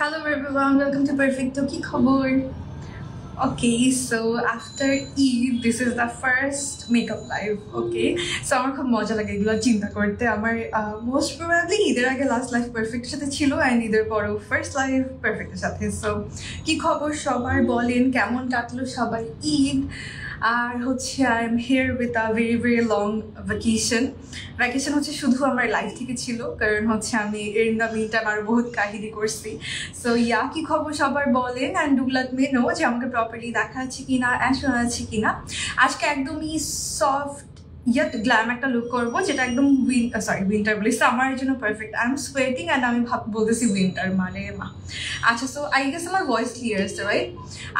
Hello everyone, welcome to Perfecto. কি খবর? Okay, so after Eid, this is the first makeup live. Okay, so আমার খুব মজা লাগে এগুলো চিন্তা করতে। আমার most probably ঈদের আগে last live Perfect সাথে ছিল and ঈদের পরেও first live Perfect সাথে। So কি খবর সবার, বলেন কেমন কাটলো সবার ঈদ? আর হচ্ছে I am here with a very very long vacation হচ্ছে শুধু আমার লাইফ থেকে ছিল, কারণ হচ্ছে আমি এর ইন দ্য মিন টাইম আরও বহুত কাহিনী করছি। সো ইয়া, কি খবর সবার বলেন and do let me no যে আমাকে প্রপারলি দেখা যাচ্ছে কিনা অ্যান্ড শোনা যাচ্ছে কিনা। আজকে একদমই সফট ইয়াত গ্ল্যাম একটা লুক করবো, যেটা একদম উইন্টার বলি সামারের জন্য perfect. I am sweating and আমি বলতেছি উইন্টার মানে মা। আচ্ছা, সো আই গেস আমার ভয়েস ক্লিয়ার আছে রাইট?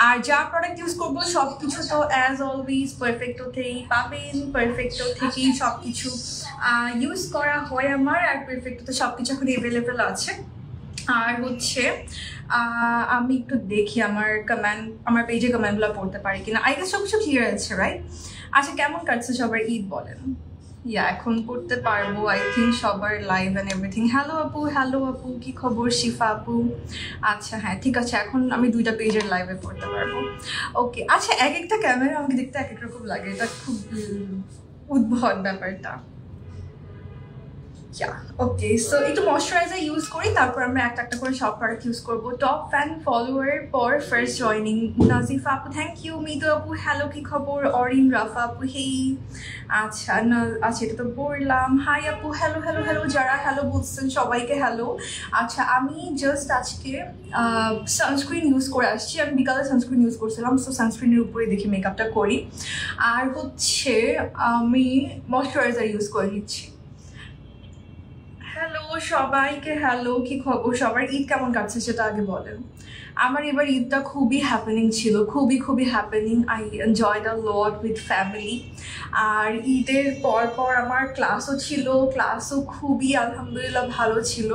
আর যা প্রোডাক্ট ইউজ করবো সব কিছু তো অ্যাজ অলওয়েজ পারফেক্টোতেই পাবেন। পারফেক্টো থেকেই সব কিছু ইউজ করা হয় আমার, আর পারফেক্টোতে সব কিছু এখন অ্যাভেলেবেল আছে। আর হচ্ছে আমি একটু দেখি আমার পেজে কমেন্টগুলো পড়তে পারি কিনা। আই গেস সব কিছু ক্লিয়ার আছে রাইট? আচ্ছা, কেমন কাটছে সবার ঈদ বলেন? ইয়া, এখন করতে পারবো আই থিঙ্ক সবার লাইভ অ্যান্ড এভরিথিং। হ্যালো আপু, কি খবর শিফা আপু? আচ্ছা হ্যাঁ ঠিক আছে, এখন আমি দুইটা পেজের লাইভে পড়তে পারবো। ওকে, আচ্ছা এক একটা ক্যামেরা আমাকে দেখতে এক এক রকম লাগে, এটা খুব উদ্ভট ব্যাপারটা। ওকে, সো একটু ময়শ্চারাইজার ইউজ করি, তারপর আমরা একটা একটা করে সব প্রোডাক্ট ইউজ করবো। টপ ফ্যান ফলোয়ার পর ফার্স্ট জয়নিং নাজিফা আপু, থ্যাংক ইউ। মিতু আপু হ্যালো, কি খবর? অরিন রাফা আপু হেই। আচ্ছা আচ্ছা, এটা তো বললাম। হাই আপু, হ্যালো হ্যালো হ্যালো, যারা হ্যালো বলছেন সবাইকে হ্যালো। আচ্ছা, আমি জাস্ট আজকে সানস্ক্রিন ইউজ করে আসছি। আমি বিকালে সানস্ক্রিন ইউজ করছিলাম, সো সানস্ক্রিনের উপরে দেখি মেকআপটা করি। আর হচ্ছে আমি ময়শ্চারাইজার ইউজ করে নিচ্ছি। হ্যালো সবাইকে হ্যালো, কি খবর সবার? ঈদ কেমন কাটছে সেটা আগে বলেন। আমার এবার ঈদটা খুবই হ্যাপেনিং ছিল, খুবই happening. I enjoyed a lot with family. আর ঈদের পর আমার ক্লাসও ছিল, ক্লাসও খুবই আলহামদুলিল্লাহ ভালো ছিল।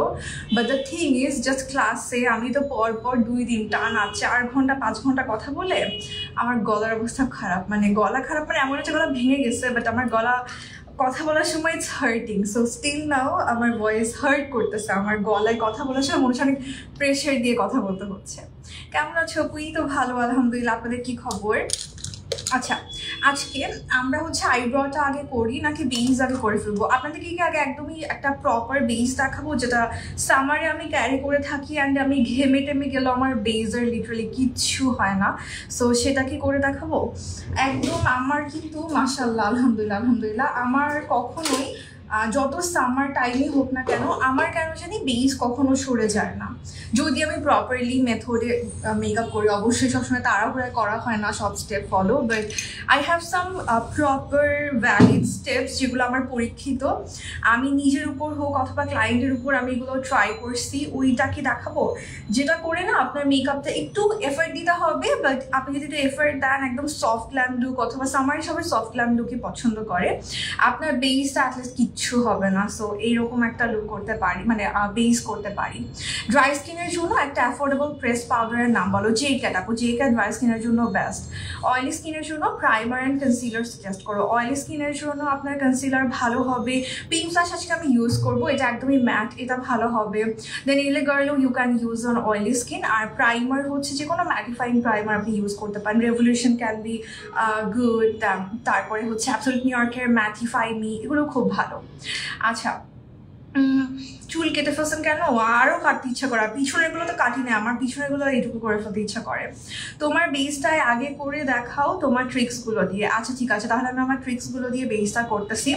But the thing is just ক্লাসে আমি তো পর 2 দিন টানা 4 ঘন্টা 5 ঘন্টা কথা বলে আমার গলার অবস্থা খারাপ। মানে গলা খারাপ মানে এমন একটা গলা ভেঙে গেছে, বাট আমার গলা কথা বলার সময় it's hurting. So still now আমার ভয়েস হার্ট করতেছে, আমার গলায় কথা বলার সময় মনে হচ্ছে অনেক প্রেশার দিয়ে কথা বলতে হচ্ছে। কেমন আছো আপুই? তো ভালো আলহামদুলিল্লাহ, আপনাদের কি খবর? আচ্ছা, আজকে আমরা হচ্ছে আইব্রোটা আগে করি নাকি বেস আগে করে ফেলবো? আপনাদেরকে কি আগে একদমই একটা প্রপার বেস দেখাবো, যেটা সামারে আমি ক্যারি করে থাকি অ্যান্ড আমি ঘেমে টেমে গেলেও আমার বেসের লিটারালি কিচ্ছু হয় না। সো সেটা কি করে দেখাবো একদম? আমার কিন্তু মাশাআল্লাহ আলহামদুলিল্লাহ আমার কখনোই যত সামার টাইমই হোক না কেন আমার কেন জানি বেস কখনো সরে যায় না, যদি আমি প্রপারলি মেথডে মেকআপ করি। অবশ্যই সবসময় তাড়াহুড়া করা হয় না সব step follow, but I have some proper valid steps যেগুলো আমার পরীক্ষিত। আমি নিজের উপর হোক অথবা ক্লায়েন্টের উপর আমি এগুলো ট্রাই করছি। ওইটাকে দেখাবো যেটা করে না আপনার মেকআপটা একটু এফার্ট দিতে হবে, বাট আপনি যদি একটু এফার্ট দেন একদম সফট গ্ল্যাম লুক, অথবা সামারে সবাই সফট গ্ল্যাম লুকই পছন্দ করে, আপনার বেসটা অ্যাটলিস্ট কিচ্ছু হবে না। সো এইরকম একটা লুক করতে পারি, মানে বেস করতে পারি। ড্রাই স্কিনের জন্য একটা অ্যাফোর্ডেবল প্রেস পাউডারের নাম বলো। জে ক্যাট আপু, জে ক্যাট ড্রাই স্কিনের জন্য বেস্ট। অয়েলি স্কিনের জন্য প্রাইমার অ্যান্ড কনসিলার সাজেস্ট করো। অয়েলি স্কিনের জন্য আপনার কনসিলার ভালো হবে পিঙ্ক ফ্ল্যাশ, আজকে আমি ইউজ করবো, এটা একদমই ম্যাট, এটা ভালো হবে। দেন এলে গার্লও you can use on oily skin. আর প্রাইমার হচ্ছে যে কোনো ম্যাটিফাইং প্রাইমার আপনি ইউজ করতে পারেন, রেভলিউশন ক্যান বি গুড। তারপরে হচ্ছে অ্যাবসলিউট নিউ ইয়র্কের ম্যাটিফাই মি, এগুলো খুব ভালো। আচ্ছা, চুল কেটে ফেলছেন কেন? আরও কাটতে ইচ্ছা করে। পিছনেরগুলো তো কাটি না, আমার পিছনেরগুলো এইটুকু করে ফেলতে ইচ্ছা করে। তোমার বেসটায় আগে করে দেখাও তোমার ট্রিক্সগুলো দিয়ে। আচ্ছা ঠিক আছে, তাহলে আমি আমার ট্রিক্সগুলো দিয়ে বেসটা করতেছি।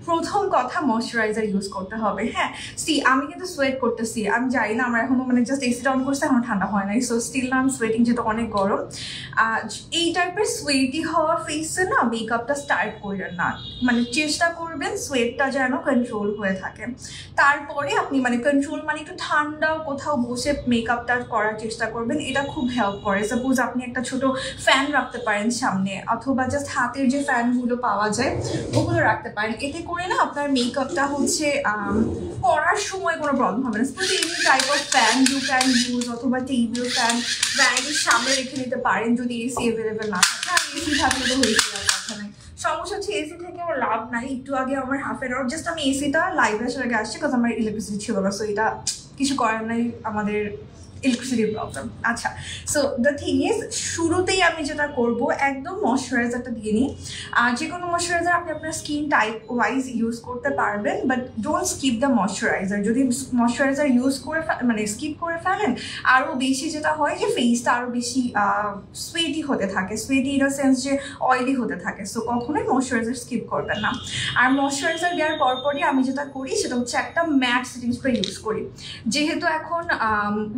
প্রথম কথা ময়শ্চারাইজার ইউজ করতে হবে। হ্যাঁ আমি কিন্তু সোয়েট করতেছি, আমি জানি না, আমার এখনো মানে জাস্ট এসিটা অন করছে, এখনো ঠান্ডা হয় নাই। সো স্টিল না আমি সোয়েটিং, যেহেতু অনেক গরম। এই টাইপের সোয়েটি হওয়া ফেসে না মেকআপটা স্টার্ট করবেন না, মানে চেষ্টা করবেন সোয়েটটা যেন কন্ট্রোল হয়ে থাকে। তারপরে আপনি মানে কন্ট্রোল মানে একটু ঠান্ডা কোথাও বসে মেকআপটা করার চেষ্টা করবেন, এটা খুব হেল্প করে। সাপোজ আপনি একটা ছোট ফ্যান রাখতে পারেন সামনে, অথবা জাস্ট হাতের যে ফ্যানগুলো পাওয়া যায় ওগুলো রাখতে পারেন। এতে করে না আপনার মেকআপটা হচ্ছে করার সময় কোনো প্রবলেম হবে না। Suppose any type of fan you can use, অথবা টেবিল ফ্যান ভ্যানিটির সামনে রেখে নিতে পারেন যদি এসি অ্যাভেলেবেল না থাকে। আর এসি থাকলে তো হয়েছে, কথা নাই। সমস্যা হচ্ছে এসি থেকে আমার লাভ নাই। একটু আগে আমার হাফ অ্যান আওয়ার জাস্ট আমি এসিটা লাইভ আসার আগে আসছি, কারণ আমার ইলেকট্রিসিটি ছিল না। সো এটা কিছু করার নাই, আমাদের ইলেকট্রিসিটি প্রবলেম। আচ্ছা, সো দ্য থিং ইজ, শুরুতেই আমি যেটা করবো একদম ময়শ্চারাইজারটা দিয়ে নিই। আর যে কোনো ময়শ্চারাইজার আপনি আপনার স্কিন টাইপ ওয়াইজ ইউজ করতে পারবেন, but don't skip the moisturiser. যদি ময়শ্চারাইজার ইউজ করে মানে স্কিপ করে ফেলেন, আরও বেশি যেটা হয় যে ফেসটা আরও বেশি সুয়েটি হতে থাকে, সুয়েটি ইন আ সেন্স যে অয়েলি হতে থাকে। সো কখনোই ময়শ্চারাইজার স্কিপ করবেন না। আর ময়শ্চারাইজার দেওয়ার পরপরই আমি যেটা করি সেটা হচ্ছে একটা ম্যাট সেটিং স্প্রে ইউজ করি। যেহেতু এখন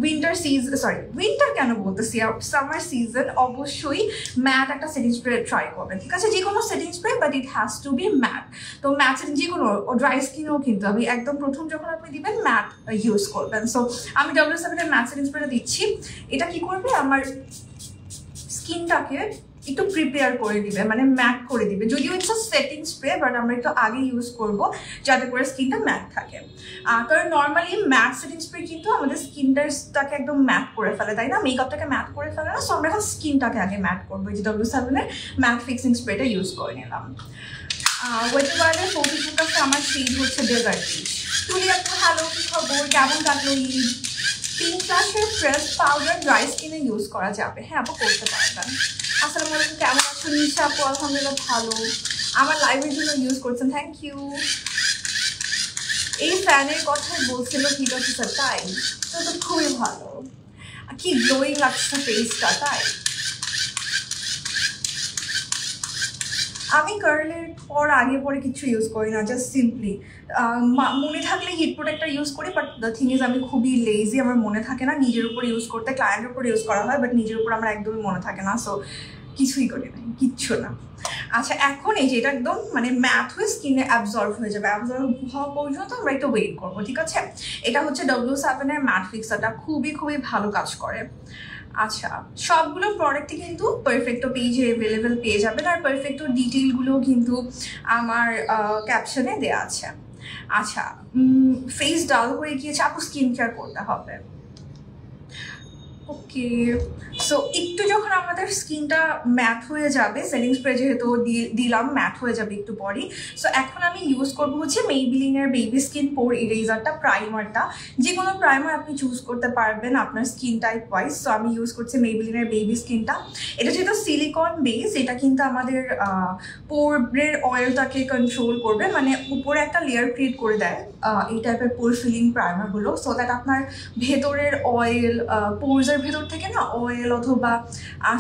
উইন্টার কেন বলতেছি, সামার সিজন, অবশ্যই ম্যাট একটা সেটিং স্প্রে ট্রাই করবেন, ঠিক আছে? যে কোনো setting spray, but it has to be matte. তো ম্যাট সেটিং যে কোনো ড্রাই স্কিনেও কিন্তু আমি একদম প্রথম যখন আপনি দিবেন ম্যাট ইউজ করবেন। সো আমি W7 এর ম্যাট সেটিং স্প্রেটা দিচ্ছি। এটা কি করবে, আমার স্কিনটাকে একটু প্রিপেয়ার করে দিবে, মানে ম্যাট করে দিবে। যদিও it's a setting spray, but আমরা একটু আগে ইউজ করব যাতে করে স্কিনটা ম্যাট থাকে। কারণ নর্মালি ম্যাট সেটিং স্প্রে কিন্তু আমাদের স্কিনটাকে একদম ম্যাট করে ফেলে, তাই না? মেকআপটাকে ম্যাট করে ফেলে না। সো আমরা এখন স্কিনটাকে আগে ম্যাট করবো। এই যে W7 এর ম্যাট ফিক্সিং স্প্রেটা ইউজ করে নিলাম। ওয়েটার ওয়ার্ল্ডের ফোর্টি ফোকাসে আমার শেড হচ্ছে ডেজার্ট পিচ। তুলি আপু হ্যালো, কি খবর, কেমন কাটলো ঈদ? পিঙ্ক ফ্লাশের ফ্রেশ পাউডার ড্রাই স্কিনে ইউজ করা যাবে? হ্যাঁ আপু, করতে পারবেন। আসসালামু আলাইকুম, কেমন আছো? নিশা আপু আলহামদুলিল্লাহ ভালো। আমার লাইভের জন্য ইউজ করছেন, থ্যাংক ইউ। এই ফ্যানের কথাই বলছিল হিট অফিসার, তাই তো? তো খুবই ভালো, কি গ্লোয়িং লাগছে ফেসটা, তাই? আমি কার্লের পর আগে পরে কিছু ইউজ করি না, জাস্ট সিম্পলি মনে থাকলে হিট প্রোটেক্টর ইউজ করি। বাট দ্য থিং ইজ আমি খুবই লেজি, আমার মনে থাকে না নিজের উপর ইউজ করতে। ক্লায়েন্টের উপর ইউজ করা হয়, বাট নিজের উপর আমার একদমই মনে থাকে না। সো কিছুই করি না, কিচ্ছু না। আচ্ছা, এখন এই যে এটা একদম মানে ম্যাট হয়ে স্কিনে অ্যাবজর্ব হয়ে যাবে। অ্যাবজর্ব হওয়া পর্যন্ত আমরা একটু ওয়েট করবো, ঠিক আছে? এটা হচ্ছে W7 এর ম্যাট ফিক্সারটা, খুবই খুবই ভালো কাজ করে। আচ্ছা, সবগুলো প্রোডাক্টই কিন্তু পারফেক্টো পেজে অ্যাভেলেবেল পেয়ে যাবেন। আর পারফেক্টোর ডিটেইলগুলো কিন্তু আমার ক্যাপশনে দেওয়া আছে। আচ্ছা, ফেস ডাল হয়ে গিয়েছে আপু, স্কিন কেয়ার করতে হবে। ওকে, সো একটু যখন আমাদের স্কিনটা ম্যাট হয়ে যাবে, সেটিং স্প্রে যেহেতু দিলাম, ম্যাট হয়ে যাবে একটু পরই। সো এখন আমি ইউজ করবো হচ্ছে মেইবেলিনের বেবি স্কিন পোর ইরেজারটা, প্রাইমারটা। যে কোনো প্রাইমার আপনি চুজ করতে পারবেন আপনার স্কিন টাইপ ওয়াইজ। সো আমি ইউজ করছি মেইবেলিনের বেবি স্কিনটা। এটা যেহেতু সিলিকন বেস, এটা কিন্তু আমাদের পোরের অয়েলটাকে কন্ট্রোল করবে, মানে উপরে একটা লেয়ার ক্রিয়েট করে দেয় এই টাইপের পোর ফিলিং প্রাইমারগুলো। সো দ্যাট আপনার ভেতরের অয়েল, পোরসের ভেতর থেকে না অয়েল অথবা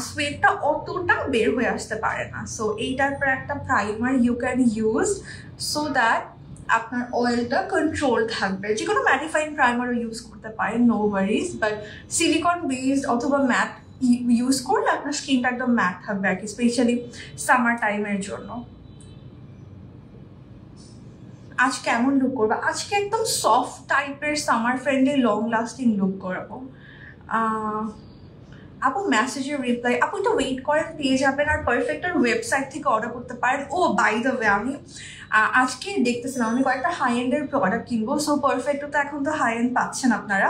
সোয়েটটা অতটা বের হয়ে আসতে পারে না। সো এই টাইপের একটা primer you can use, so that আপনার অয়েলটা কন্ট্রোল থাকবে। যে কোনো ম্যাটিফাইং প্রাইমারও ইউজ করতে পারেন, no worries, but silicon based অথবা ম্যাট ইউজ করলে আপনার স্কিনটা একদম ম্যাট থাকবে আর কি, স্পেশালি সামার টাইমের জন্য। আজ কেমন লুক করবো? আজকে একদম সফট টাইপের summer friendly long lasting look করবো। আপু মেসেজের রিপ্লাই, আপু একটু ওয়েট করেন, পেয়ে যাবেন। আর পারফেক্টের ওয়েবসাইট থেকে অর্ডার করতে পারেন। ও বাই দ্য ওয়ে, আমি আজকে দেখতেছিলাম আমি কয়েকটা হাই এন্ডের প্রোডাক্ট কিনবো। সো পারফেক্টও তো এখন তো হাই এন্ড পাচ্ছেন আপনারা,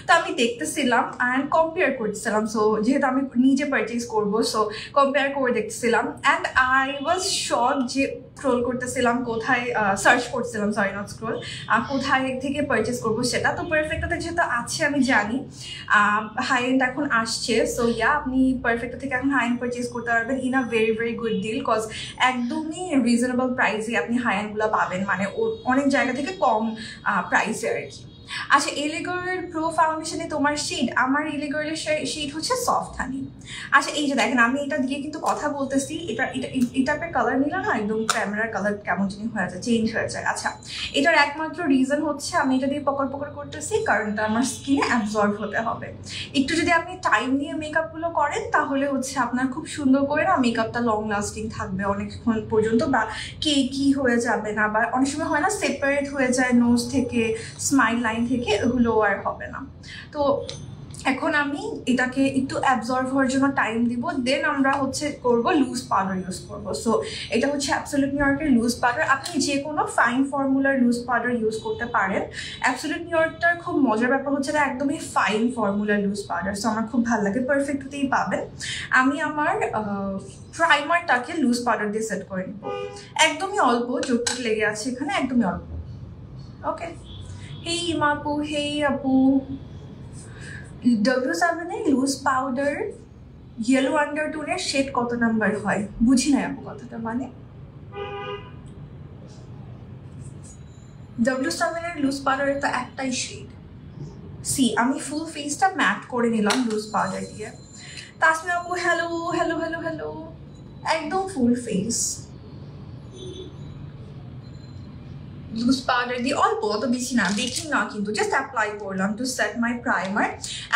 তো আমি দেখতেছিলাম অ্যান্ড কম্পেয়ার করতেছিলাম। সো যেহেতু আমি নিজে পারচেজ করবো, সো কম্পেয়ার করে দেখতেছিলাম অ্যান্ড আই ওয়াজ শক যে স্ক্রোল করতেছিলাম কোথায়, সার্চ করছিলাম, সরি নট স্ক্রোল, কোথায় থেকে পারচেস করবো সেটা। তো পারফেক্টতে যেহেতু আছে আমি জানি হাই এন্ড এখন আসছে। সো ইয়া, আপনি পারফেক্ট থেকে এখন হাই এন্ড পারচেস করতে পারবেন in a very very good deal, cause একদমই রিজনেবল প্রাইসে আপনি হাই এন্ডগুলো পাবেন, মানে অনেক জায়গা থেকে কম প্রাইসে আর কি। আচ্ছা, এলিগরের প্রো ফাউন্ডেশনে তোমার শেড? আমার এলিগরের শেড হচ্ছে সফট হানি। আচ্ছা, এই যে দেখেন আমি এটা দিয়ে কিন্তু কথা বলতেছি, এটা কালার নিলাম না, একদম ক্যামেরার কালার কেমন জানি হয়ে যায়, চেঞ্জ হয়ে যায়। আচ্ছা, এটার একমাত্র রিজন হচ্ছে আমি এটা দিয়ে পকড় পকড় করতেছি, কারণ এটা আমার স্কিনে অ্যাবজর্ব হতে হবে। একটু যদি আপনি টাইম নিয়ে মেকআপগুলো করেন তাহলে হচ্ছে আপনার খুব সুন্দর করে না মেকআপটা লং লাস্টিং থাকবে অনেকক্ষণ পর্যন্ত, বা কেকি হয়ে যাবে না, বা অনেক সময় হয় না সেপারেট হয়ে যায় নোজ থেকে, স্মাইল লাইন থেকে, এগুলো আর হবে না। তো এখন আমি এটাকে একটু অ্যাবজর্ব হওয়ার জন্য টাইম দিব, দেন আমরা হচ্ছে করব লুজ পাউডার ইউজ করব। সো এটা হচ্ছে অ্যাবসলিউট নিউ ইয়র্কের লুজ পাউডার। আপনি যে কোনো ফাইন ফর্মুলার লুজ পাউডার ইউজ করতে পারেন। অ্যাবসলিউট নিউ ইয়র্কটার খুব মজার ব্যাপার হচ্ছে এটা একদমই ফাইন ফর্মুলার লুজ পাউডার। সো আমার খুব ভালো লাগে, পারফেক্ট হতেই পাবেন। আমি আমার প্রাইমারটাকে লুজ পাউডার দিয়ে সেট করে নিব, একদমই অল্প, যতটুকু লেগে আছে এখানে একদমই অল্প। ওকে, হেই ইমাপু, হেই আপু, W7 এ লুজ পাউডার ইয়েলো আন্ডারটোনের শেড কত নাম্বার হয়? বুঝি নাই আপু কথাটা। মানে W7 এর লুজ পাউডারের তো একটাই শেড। সি আমি ফুল ফেসটা ম্যাট করে নিলাম লুজ পাউডার দিয়ে। তাসমিয়া আপু হ্যালো হ্যালো হ্যালো হ্যালো, একদম ফুল ফেস লুজ পাউডার দিয়ে অল্প, অত বেশি না, বেকিং না কিন্তু, জাস্ট অ্যাপ্লাই করলাম টু সেট মাই প্রাইমার।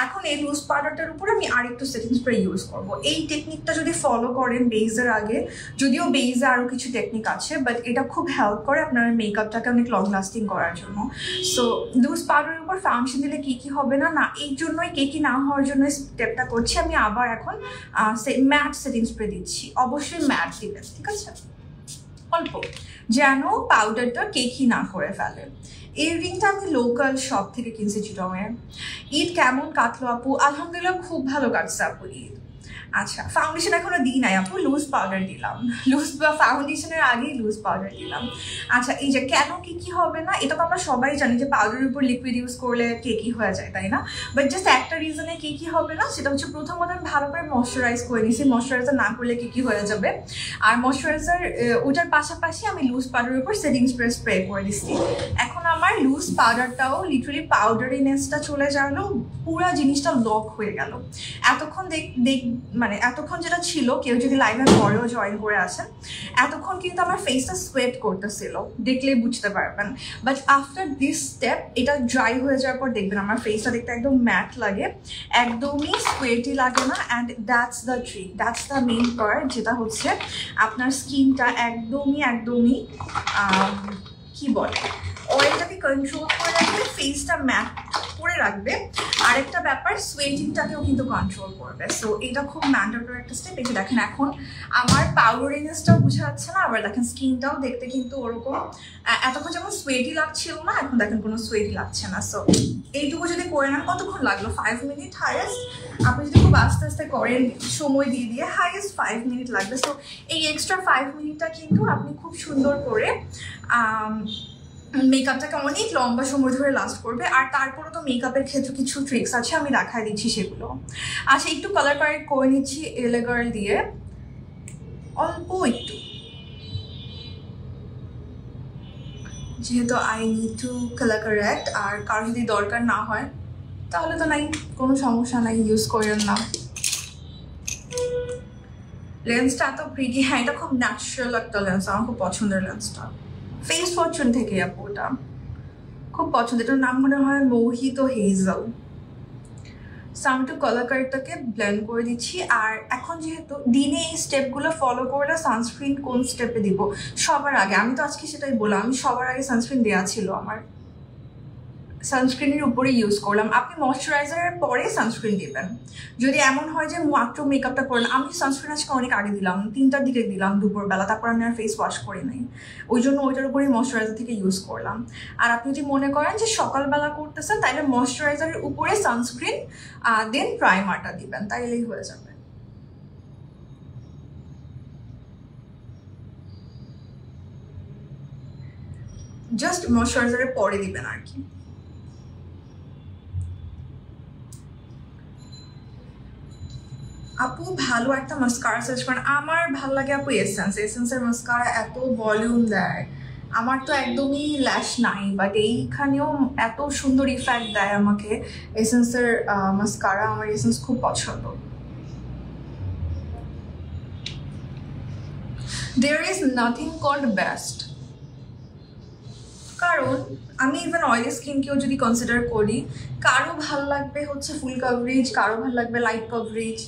এখন এই লুজ পাউডারটার উপর আমি আরেকটু সেটিং স্প্রে ইউজ করব। এই টেকনিকটা যদি ফলো করেন বেজের আগে, যদিও বেজে আরও কিছু টেকনিক আছে, বাট এটা খুব হেল্প করে আপনার মেকআপটাকে অনেক লং লাস্টিং করার জন্য। সো লুজ পাউডারের উপর ফাউন্ডেশন দিলে কি হবে না, এই জন্যই কেকি না হওয়ার জন্য স্টেপটা করছি আমি। আবার এখন ম্যাট সেটিং স্প্রে দিচ্ছি, অবশ্যই ম্যাট দিবেন, ঠিক আছে, অল্প, যেন পাউডারটা কেকি না করে ফেলে। এই রিংটা আমি লোকাল শপ থেকে কিনছি চিটংয়ে। ঈদ কেমন কাটলো আপু? আলহামদুলিল্লাহ খুব ভালো কাটছে আপু ঈদ। আচ্ছা, ফাউন্ডেশন এখনো দিই নাই আপু, লুজ পাউডার দিলাম, লুজ বা ফাউন্ডেশনের আগেই লুজ পাউডার দিলাম। আচ্ছা, এই যে কেন কেকি হবে না, এটা তো আমরা সবাই জানি যে পাউডারের উপর লিকুইড ইউজ করলে কেকি হয়ে যায়, তাই না? বাট জাস্ট একটা রিজনে কেকি হবে না, সেটা হচ্ছে প্রথমত আমি ভালো করে ময়শ্চারাইজ করে নিয়েছি। ময়শ্চারাইজার না করলে কেকি হয়ে যাবে। আর ময়শ্চারাইজার ওটার পাশাপাশি আমি লুজ পাউডারের উপর সেটিং স্প্রে করে দিচ্ছি। এখন আমার লুজ পাউডারটাও লিটারালি পাউডারিনেসটা চলে গেল, পুরো জিনিসটা লক হয়ে গেল। এতক্ষণ মানে এতক্ষণ যেটা ছিল, কেউ যদি লাইভের পরেও জয়েন করে আসেন, এতক্ষণ কিন্তু আমার ফেসটা সোয়েট করতেছিল, দেখলেই বুঝতে পারবেন। বাট আফটার দিস স্টেপ এটা ড্রাই হয়ে যাওয়ার পর দেখবেন আমার ফেসটা দেখতে একদম ম্যাট লাগে, একদমই সোয়েটি লাগে না। And that's the trick, that's the main part, যেটা হচ্ছে আপনার স্কিনটা একদমই কি বলে, অয়েলটাকে কন্ট্রোল করে রাখবে, ফেসটা ম্যাট করে রাখবে। আরেকটা ব্যাপার, সোয়েটিংটাকেও কিন্তু কন্ট্রোল করবে। সো এটা খুব ম্যান্ডেটরি একটা স্টেপ। এই যে দেখেন এখন আমার পাউডারিনেসটাও বোঝা যাচ্ছে না, আবার দেখেন স্কিনটাও দেখতে কিন্তু ওরকম, এতক্ষণ যেমন সোয়েটি লাগছিল না, এখন দেখেন কোনো সোয়েটি লাগছে না। সো এইটুকু যদি করে নেন, কতক্ষণ লাগলো? 5 মিনিট হাইয়েস্ট। আপনি যদি খুব আস্তে আস্তে করেন, সময় দিয়ে হাইয়েস্ট 5 মিনিট লাগবে। সো এই এক্সট্রা 5 মিনিটটা কিন্তু আপনি খুব সুন্দর করে মেকআপটাকে অনেক লম্বা সময় ধরে লাস্ট করবে। আর তারপরে তো মেকআপের ক্ষেত্রে কিছু ট্রিক্স আছে, আমি দেখাই দিচ্ছি সেগুলো। আচ্ছা, একটু কালার কারেক্ট করে নিচ্ছি এলে গার্ল দিয়ে, অল্প একটু, যেহেতু I need to colour correct. আর কারো যদি দরকার না হয় তাহলে তো নাই, কোনো সমস্যা নাই, ইউজ করেন না। লেন্সটা এত প্রিটি, হ্যাঁ এটা খুব ন্যাচারাল একটা লেন্স, আমার খুব পছন্দের লেন্সটা, ফেস ফরচুন থেকে আপু, ওটা খুব পছন্দ। এটার নাম মনে হয় মোহিত হেজেল। সো আমি একটু কালার কারেক্টটাকে ব্লেন্ড করে দিচ্ছি। আর এখন যেহেতু দিনে এই স্টেপগুলো ফলো করলে সানস্ক্রিন কোন স্টেপে দিব সবার আগে, আমি তো আজকে সেটাই বললাম, আমি সবার আগে সানস্ক্রিন দেওয়া ছিল আমার, সানস্ক্রিনের উপরে ইউজ করলাম। আপনি ময়শ্চারাইজারের পরে সানস্ক্রিন দিবেন। যদি এমন হয় যে মাত্র মেকআপটা করেন, আমি সানস্ক্রিন আজকে অনেক আগে দিলাম, 3টার দিকে দিলাম দুপুরবেলা, তারপর আমি আর ফেস ওয়াশ করি নাই, ওই জন্য ওইটার উপরেই ময়শ্চারাইজার থেকে ইউজ করলাম। আর আপনি যদি মনে করেন যে সকালবেলা করতেছেন, তাহলে ময়শ্চারাইজারের উপরে সানস্ক্রিন দেন প্রাইমারটা দিবেন, তাইলেই হয়ে যাবে। জাস্ট ময়শ্চারাইজারের পরে দিবেন আর কি। আপু ভালো একটা মাস্কারা সাজেস্ট করেন। আমার ভালো লাগে আপু এসেন্সের মাস্কারা, এত ভলিউম দেয়। আমার তো একদমই ল্যাশ নাই, বাট এইখানেও এত সুন্দর ইফেক্ট দেয় আমাকে এসেন্সের মাস্কারা। আমার এসেন্স খুব পছন্দ। There is nothing called best, কারণ আমি ইভেন অয়েলি স্কিনকেও যদি কনসিডার করি, কারো ভালো লাগবে হচ্ছে ফুল কভারেজ, কারো ভালো লাগবে লাইট কভারেজ।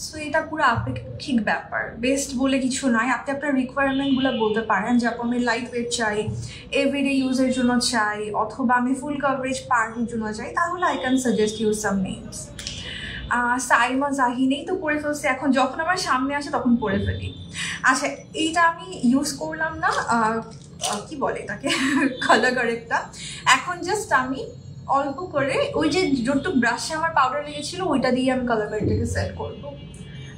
সো এটা পুরো আপেক্ষিক ব্যাপার, বেস্ট বলে কিছু নাই। আপনি আপনার রিকোয়ারমেন্টগুলো বলতে পারেন যে আপু আমি লাইট ওয়েট চাই, এভরিডে ইউজের জন্য চাই, অথবা আমি ফুল কভারেজ পার্টির জন্য চাই, তাহলে I can suggest you some names. Saima জাহিনেই তো পরে ফেলছি, এখন যখন আমার সামনে আসে তখন পরে ফেলি। আচ্ছা, এইটা আমি ইউজ করলাম না, কি বলে এটাকে, কালার কারেক্টটা। এখন জাস্ট আমি অল্প করে ওই যে যতটুকু ব্রাশে আমার পাউডার লেগেছিল ওইটা দিয়ে আমি কালার কারেক্টটাকে সেট করবো।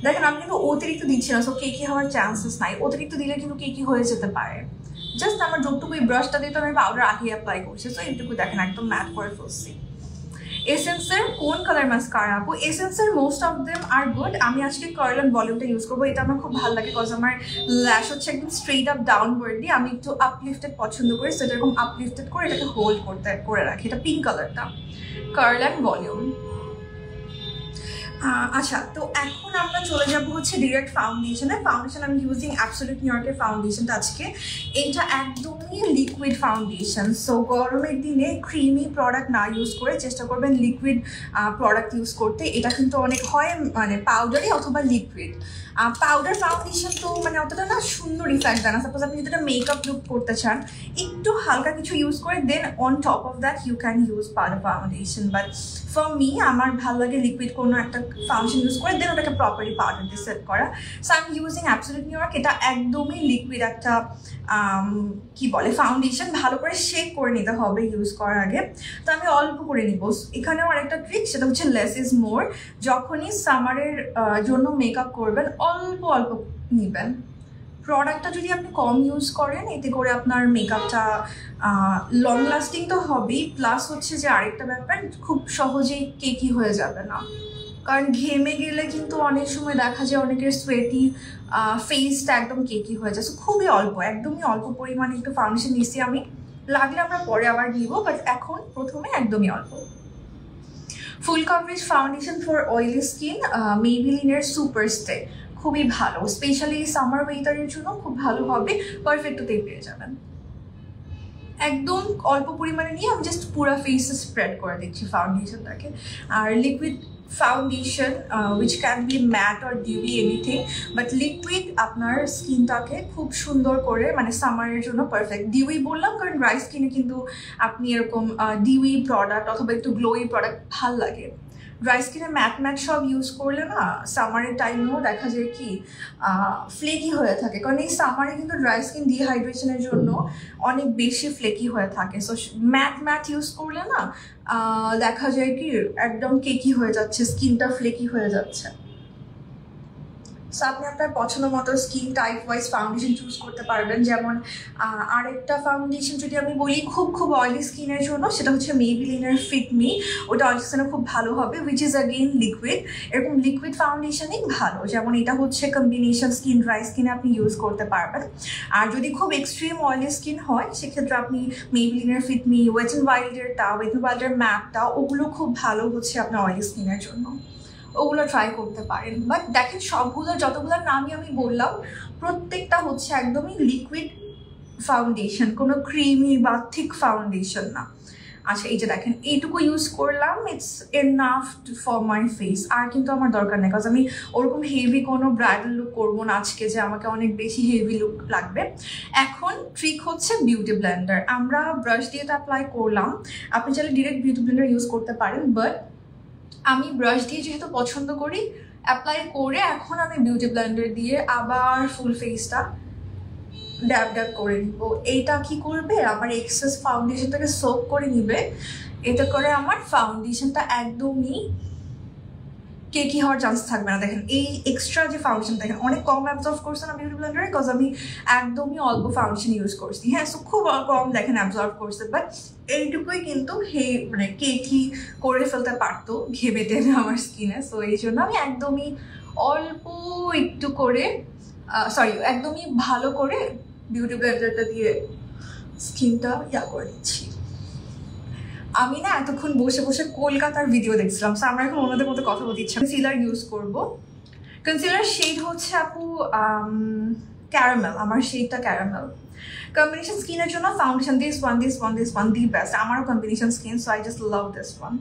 দেখেন আমি কিন্তু অতিরিক্ত দিচ্ছি না, সো কেকি হওয়ার চান্সেস নাই। অতিরিক্ত দিলে কিন্তু কেকি হয়ে যেতে পারে। জাস্ট আমার যতটুকু এই ব্রাশটা দিয়ে তো আমি পাউডার আগে অ্যাপ্লাই করছি, সো এইটুকু দেখেন একদম ম্যাট করে ফেলছি। এসেন্সের কোন কালার মাস্কারা আপু? এসেন্সের most of them are good. আমি আজকে কার্ল অ্যান্ড ভলিউমটা ইউজ করবো। এটা আমার খুব ভালো লাগে বিকজ আমার ল্যাশ হচ্ছে একদম স্ট্রেট আপ ডাউনওয়ার্ডলি। আমি একটু আপলিফটেড পছন্দ করি, সেটা এরকম আপলিফটেড করে এটাকে হোল্ড করে রাখি। এটা পিঙ্ক কালারটা, কার্ল অ্যান্ড ভলিউম। আচ্ছা, তো এখন আমরা চলে যাবো হচ্ছে ডিরেক্ট ফাউন্ডেশনে। ফাউন্ডেশন আমি ইউজিং অ্যাবসলিউট নিউ ইয়র্কের ফাউন্ডেশনটা আজকে। এইটা একদমই লিকুইড ফাউন্ডেশন। সো গরমের দিনে ক্রিমি প্রোডাক্ট না ইউজ করে চেষ্টা করবেন লিকুইড প্রোডাক্ট ইউজ করতে। এটা কিন্তু অনেক হয় মানে পাউডারি অথবা লিকুইড। পাউডার ফাউন্ডেশন তো মানে অতটা না সুন্দর ইফেক্ট দেয় না। সাপোজ আপনি যদি মেকআপ লুক করতে চান, একটু হালকা কিছু ইউজ করে then on top of that you can use powder foundation. But for me আমার ভালো লাগে লিকুইড কোনো একটা ফাউন্ডেশন ইউজ করে দেন ওটাকে প্রপারলি পাউডার দিয়ে সেট করা। So I am using absolute New York. এটা একদমই লিকুইড একটা কি বলে ফাউন্ডেশন। ভালো করে শেক করে নিতে হবে ইউজ করার আগে। তো আমি অল্প করে নিব। এখানেও আরেকটা ট্রিক, সেটা হচ্ছে লেস ইজ মোর। যখনই সামারের জন্য মেকআপ করবেন অল্প অল্প নিবেন। প্রোডাক্টটা যদি আপনি কম ইউজ করেন এতে করে আপনার মেকআপটা লং লাস্টিং তো হবেই, প্লাস হচ্ছে যে আরেকটা ব্যাপার খুব সহজেই কেকি হয়ে যাবে না। কারণ ঘেমে গেলে কিন্তু অনেক সময় দেখা যায় অনেকের সোয়েটি ফেসটা একদম কেকি হয়ে যায়। সো খুবই অল্প, একদমই অল্প পরিমাণে একটু ফাউন্ডেশন নিচ্ছি আমি। লাগলে আমরা পরে আবার নিব, বাট এখন প্রথমে একদমই অল্প। Full coverage foundation for oily skin, মেবিলিনের সুপার স্টে, খুবই ভালো। স্পেশালি সামার ওয়েদারের জন্য খুব ভালো হবে, পারফেক্টতেই পেয়ে যাবেন। একদম অল্প পরিমাণে নিয়ে আমি জাস্ট পুরো ফেসে স্প্রেড করে দিচ্ছি ফাউন্ডেশনটাকে। আর liquid foundation which can be matte or dewy anything, but liquid আপনার স্কিনটাকে খুব সুন্দর করে মানে সামারের জন্য পারফেক্ট। ডিউই বললাম কারণ ড্রাই স্কিনে কিন্তু আপনি এরকম ডিউই প্রোডাক্ট অথবা একটু গ্লোই প্রোডাক্ট ভাল লাগে। ড্রাই স্কিনে ম্যাট সব ইউজ করলে না সামারের টাইমেও দেখা যায় কি ফ্লেকি হয়ে থাকে। কারণ এই সামারে কিন্তু ড্রাই স্কিন ডিহাইড্রেশনের জন্য অনেক বেশি ফ্লেকি হয়ে থাকে। সো ম্যাট ইউজ করলে না দেখা যায় কি একদম কেকি হয়ে যাচ্ছে, স্কিনটা ফ্লেকি হয়ে যাচ্ছে। সো আপনি আপনার পছন্দ মতো skin type wise foundation choose করতে পারবেন। যেমন আরেকটা ফাউন্ডেশন যদি আমি বলি খুব অয়েলি স্কিনের জন্য, সেটা হচ্ছে মেবিলিনের ফিট মি। ওটা অয়েলি স্কিনে খুব ভালো হবে, উইচ ইজ অ্যাগেইন লিকুইড। এরকম লিকুইড ফাউন্ডেশনই ভালো। যেমন এটা হচ্ছে কম্বিনেশন স্কিন, ড্রাই স্কিনে আপনি ইউজ করতে পারবেন। আর যদি খুব এক্সট্রিম অয়েলি স্কিন হয় সেক্ষেত্রে আপনি মেবিলিনের ফিট মি, ওয়েট অ্যান্ড ওয়াইল্ডের ম্যাপটা, ওগুলো খুব ভালো হচ্ছে আপনার অয়েলি স্কিনের জন্য। ওগুলো ট্রাই করতে পারেন। বাট দেখেন সবগুলো যতগুলোর নামই আমি বললাম প্রত্যেকটা হচ্ছে একদমই লিকুইড ফাউন্ডেশন, কোনো ক্রিমি বা থিক ফাউন্ডেশন না। আচ্ছা, এই যে দেখেন এইটুকু ইউজ করলাম, it's enough for my face. আর কিন্তু আমার দরকার নেই, কারণ আমি ওরকম হেভি কোনো ব্রাইডাল লুক করবো না আজকে যে আমাকে অনেক বেশি হেভি লুক লাগবে। এখন ট্রিক হচ্ছে বিউটি ব্লেন্ডার। আমরা ব্রাশ দিয়ে তো অ্যাপ্লাই করলাম, আপনি চাইলে ডিরেক্ট বিউটি ব্লেন্ডার ইউজ করতে পারেন, বাট আমি ব্রাশ দিয়ে যেহেতু পছন্দ করি অ্যাপ্লাই করে এখন আমি বিউটি ব্লেন্ডার দিয়ে আবার ফুল ফেসটা ড্যাব করে নিব। এইটা কি করবে, আমার এক্সেস ফাউন্ডেশনটাকে সোক করে নিবে। এতে করে আমার ফাউন্ডেশনটা একদমই কেকি হওয়ার চান্স থাকবে না। দেখেন এই এক্সট্রা যে ফাউন্ডেশন দেখেন অনেক কম অ্যাবজর্ব করছে না বিউটি ব্লেন্ডারে, বিকজ আমি একদমই অল্প ফাউন্ডেশন ইউজ করছি। হ্যাঁ, সো খুব কম দেখেন অ্যাবজর্ব করছে, বাট এইটুকুই কিন্তু মানে কেকি করে ফেলতে পারতো ঘেমে টেনে আমার স্কিনে। সো এই জন্য আমি একদমই অল্প একটু করে একদমই ভালো করে বিউটি ব্লেন্ডারটা দিয়ে স্কিনটা করে দিচ্ছি। আমি না এতক্ষণ বসে বসে কলকাতার ভিডিও দেখছিলাম, সো আমরা এখন ওনাদের মতো কথা বলতে ইচ্ছা। কনসিলার ইউজ করবো। কনসিলার শেড হচ্ছে আপু ক্যারামেল। আমার শেডটা ক্যারামেল। কম্বিনেশন স্কিনের জন্য foundation this one the best. আমারও combination skin, so I just love this one.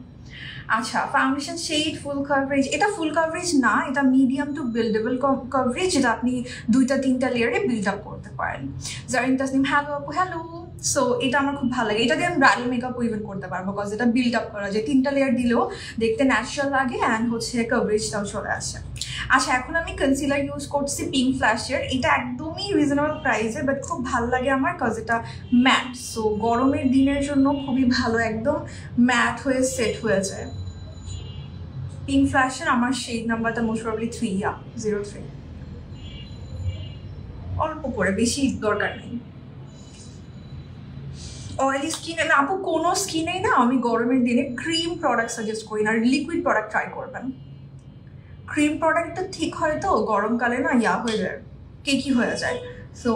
আচ্ছা, ফাউন্ডেশন শেড ফুল কভারেজ। এটা ফুল কভারেজ না, এটা মিডিয়াম টু বিল্ডেবল কভারেজ, যেটা আপনি 2-3টা লেয়ারে বিল্ড আপ করতে পারেন। জারিন তাসনিম, হ্যালো আপু। হ্যালো। সো এটা আমার খুব ভালো লাগে। এটা দিয়ে আমি ব্রাইডাল মেকআপও ইভেন করতে পারবো, বিকজ এটা বিল্ড আপ করা যায়। 3টা লেয়ার দিলেও দেখতে ন্যাচারাল লাগে অ্যান্ড হচ্ছে কভারেজটাও চলে আসে। আচ্ছা, এখন আমি কনসিলার ইউজ করছি পিঙ্ক ফ্ল্যাশের। এটা একদমই রিজনেবল প্রাইসে, বাট খুব ভালো লাগে আমার, বিকজ এটা ম্যাট। সো গরমের দিনের জন্য খুবই ভালো, একদম ম্যাট হয়ে সেট হয়ে যায়। পিঙ্ক ফ্ল্যাশের আমার শেড নাম্বারটা মোস্ট প্রবাবলি 03। অল্প করে, বেশি দরকার নেই। অয়েলি স্কিন না আপু, কোনো স্কিনেই না আমি গরমের দিনে ক্রিম প্রোডাক্ট সাজেস্ট করি না, আর লিকুইড প্রোডাক্ট ট্রাই করবেন। ক্রিম প্রোডাক্টটা ঠিক হয় তো গরমকালে না হয়ে যায়, কি হয়ে যায়। সো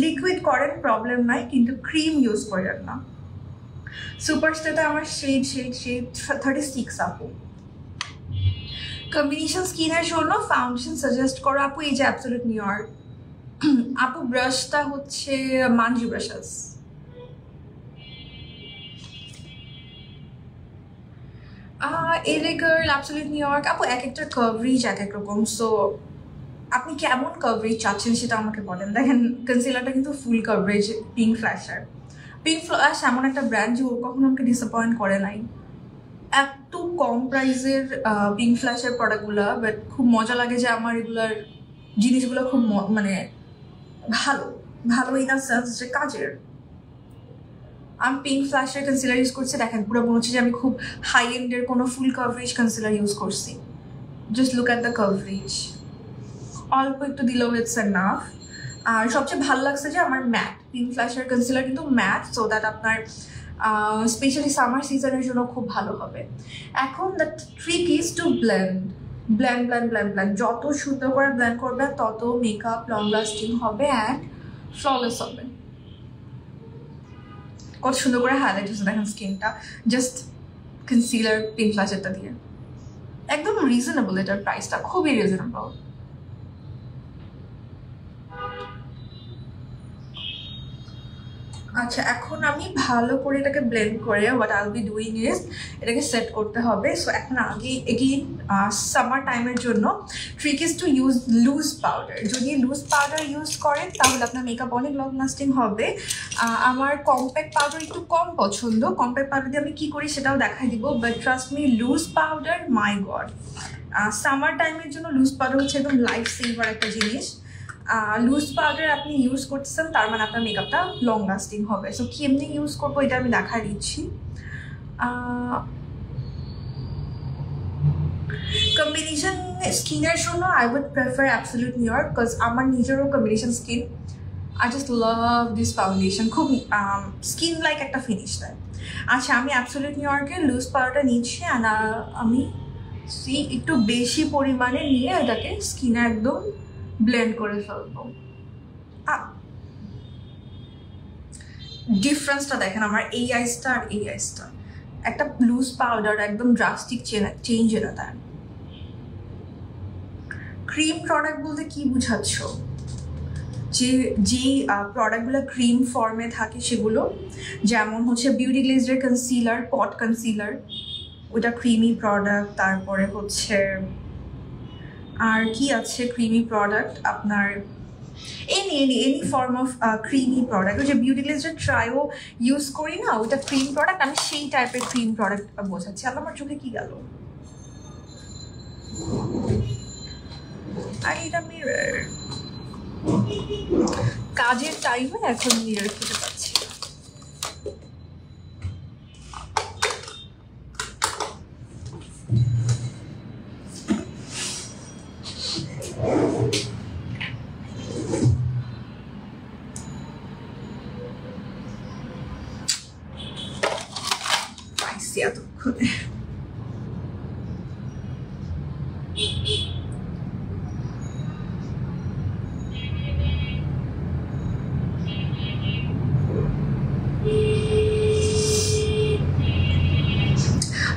লিকুইড করেন, প্রবলেম নাই, কিন্তু ক্রিম ইউজ করেন না। সুপারস্টারতে আমার শেড 36 আপু। কম্বিনেশন স্কিনের জন্য ফাউন্ডেশন সাজেস্ট করো আপু, এই যে অ্যাবসলিউট নিউ ইয়র্ক। আপু ব্রাশটা হচ্ছে মানজি ব্রাশাস। এলে গার্ল, অ্যাবসলিউট নিউ ইয়র্ক আপু, এক একটা কভারেজ এক এক রকম। সো আপনি কেমন কভারেজ চাচ্ছেন সেটা আমাকে বলেন। দেখেন কনসিলারটা কিন্তু ফুল coverage pink flasher. Pink flash এমন একটা ব্র্যান্ড যে ও কখনো আমাকে ডিসঅ্যাপয়েন্ট করে নাই। এত কম প্রাইসের পিঙ্ক ফ্ল্যাশের প্রোডাক্টগুলো, বাট খুব মজা লাগে যে আমার এগুলার জিনিসগুলো খুব মানে ভালো ভালো ইন আ সেন্স যে কাজের। আমি পিঙ্ক ফ্ল্যাশের কনসিলার ইউজ করছি, দেখেন পুরো মনে হচ্ছে যে আমি খুব হাই এন্ডের কোনো ফুল কভারেজ কনসিলার ইউজ করছি। Just look at the coverage, অল্প একটু দিলেও ইটস এনাফ। আর সবচেয়ে ভালো লাগছে যে আমার ম্যাট, পিঙ্ক ফ্ল্যাশের কনসিলার কিন্তু ম্যাট, সো দ্যাট আপনার স্পেশালি সামার সিজনের জন্য খুব ভালো হবে। এখন the trick is to blend blend blend blend blend যত সুন্দর করে ব্লেন্ড করবেন তত মেকআপ লং লাস্টিং হবে অ্যান্ড ফ্ললেস হবে। কত সুন্দর করে হাইলাইট হচ্ছে দেখেন স্কিনটা, জাস্ট কনসিলার পিঙ্ক ফ্ল্যাশেরটা দিয়ে। একদম রিজনেবল, এটার প্রাইসটা খুবই রিজনেবল। আচ্ছা, এখন আমি ভালো করে এটাকে ব্লেন্ড করে what I will be doing is এটাকে সেট করতে হবে। সো এখন আগে এগেইন সামার টাইমের জন্য trick is to use loose powder. যদি লুজ পাউডার ইউজ করেন তাহলে আপনার মেকআপ অনেক লং লাস্টিং হবে। আমার কম্প্যাক্ট পাউডার একটু কম পছন্দ, কম্প্যাক্ট পাউডার দিয়ে আমি কী করি সেটাও দেখাই দিব, but trust me loose powder my god, summer টাইমের জন্য লুজ পাউডার হচ্ছে একদম লাইফ সেভার একটা জিনিস। লুজ পাউডার আপনি ইউজ করতেছেন তার মানে আপনার মেকআপটা লং লাস্টিং হবে। সো কেমনি ইউজ করবো এটা আমি দেখা দিচ্ছি। কম্বিনেশন স্কিনের জন্য I would prefer absolute New York, because আমার নিজেরও combination skin. I just love this foundation, খুব স্কিন লাইক একটা ফিনিশ দেয়। আচ্ছা, আমি অ্যাবসলিউট নিউ ইয়র্কের লুজ পাউডারটা নিচ্ছি, অ্যান্ড আমি একটু বেশি পরিমাণে নিয়ে এটাকে স্কিনে একদম ব্লেন্ড করে ফেলবো। ডিফারেন্সটা দেখেন আমার এই আইসটা আর এই আইসটা, একটা লুজ পাউডার একদম ড্রাস্টিক চেঞ্জ এনে দেয়। ক্রিম প্রোডাক্ট বলতে কি বুঝাচ্ছ? যে প্রোডাক্টগুলো ক্রিম ফর্মে থাকে সেগুলো, যেমন হচ্ছে বিউটি গ্লেজের কনসিলার, পট কনসিলার, ওটা ক্রিমি প্রোডাক্ট। তারপরে হচ্ছে আর কি আছে ক্রিমি প্রোডাক্ট আপনার, any form of creamy product. ওই যে বিউটি গ্লেজের ট্রাইও ইউজ করি না, ওইটা ক্রিম প্রোডাক্ট, আমি সেই টাইপের ক্রিম প্রোডাক্ট বোঝাচ্ছি। আর আমার চোখে কি গেল? আর এটা মিরর, কাজের টাইমে এখন মিরর খুঁজে পাচ্ছি। এতক্ষণে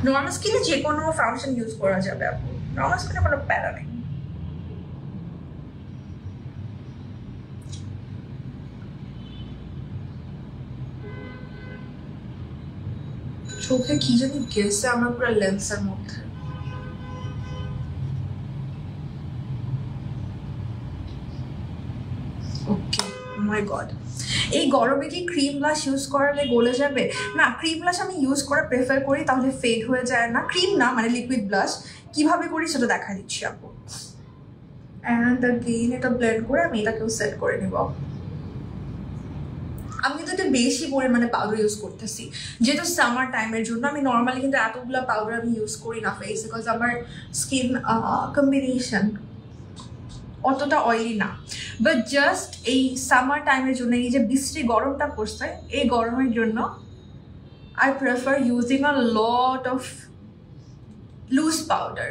নর্মাল স্কিনে যে কোনো ফাউন্ডেশন ইউজ করা যাবে আপু, নর্মাল স্কিনে কোনো প্যারা নেই। চোখে কি জানি গেছে আমার পুরো লেন্সের মধ্যে। ওকে, মাই গড, এই গরমে কি ক্রিম ব্লাশ ইউজ করালে গলে যাবে? না, ক্রিম ব্লাশ আমি ইউজ করা প্রেফার করি, তাহলে ফেড হয়ে যায় না। ক্রিম না, মানে লিকুইড ব্লাশ কিভাবে করি সেটা দেখা দিচ্ছি আপু। অ্যান্ড অ্যাগেইন এটা ব্লেন্ড করে আমি এটাকেও সেট করে নিব। আমি কিন্তু একটু বেশি পরিমাণে পাউডার ইউজ করতেছি যেহেতু সামার টাইমের জন্য। আমি নর্মালি কিন্তু এতগুলো পাউডার আমি ইউজ করি না ফেস, বিকজ আমার স্কিন কম্বিনেশন অতটা অয়েলি না। বাট জাস্ট এই সামার টাইমের জন্য, এই যে বৃষ্টি গরমটা পড়ছে, এই গরমের জন্য I prefer using a lot of loose powder.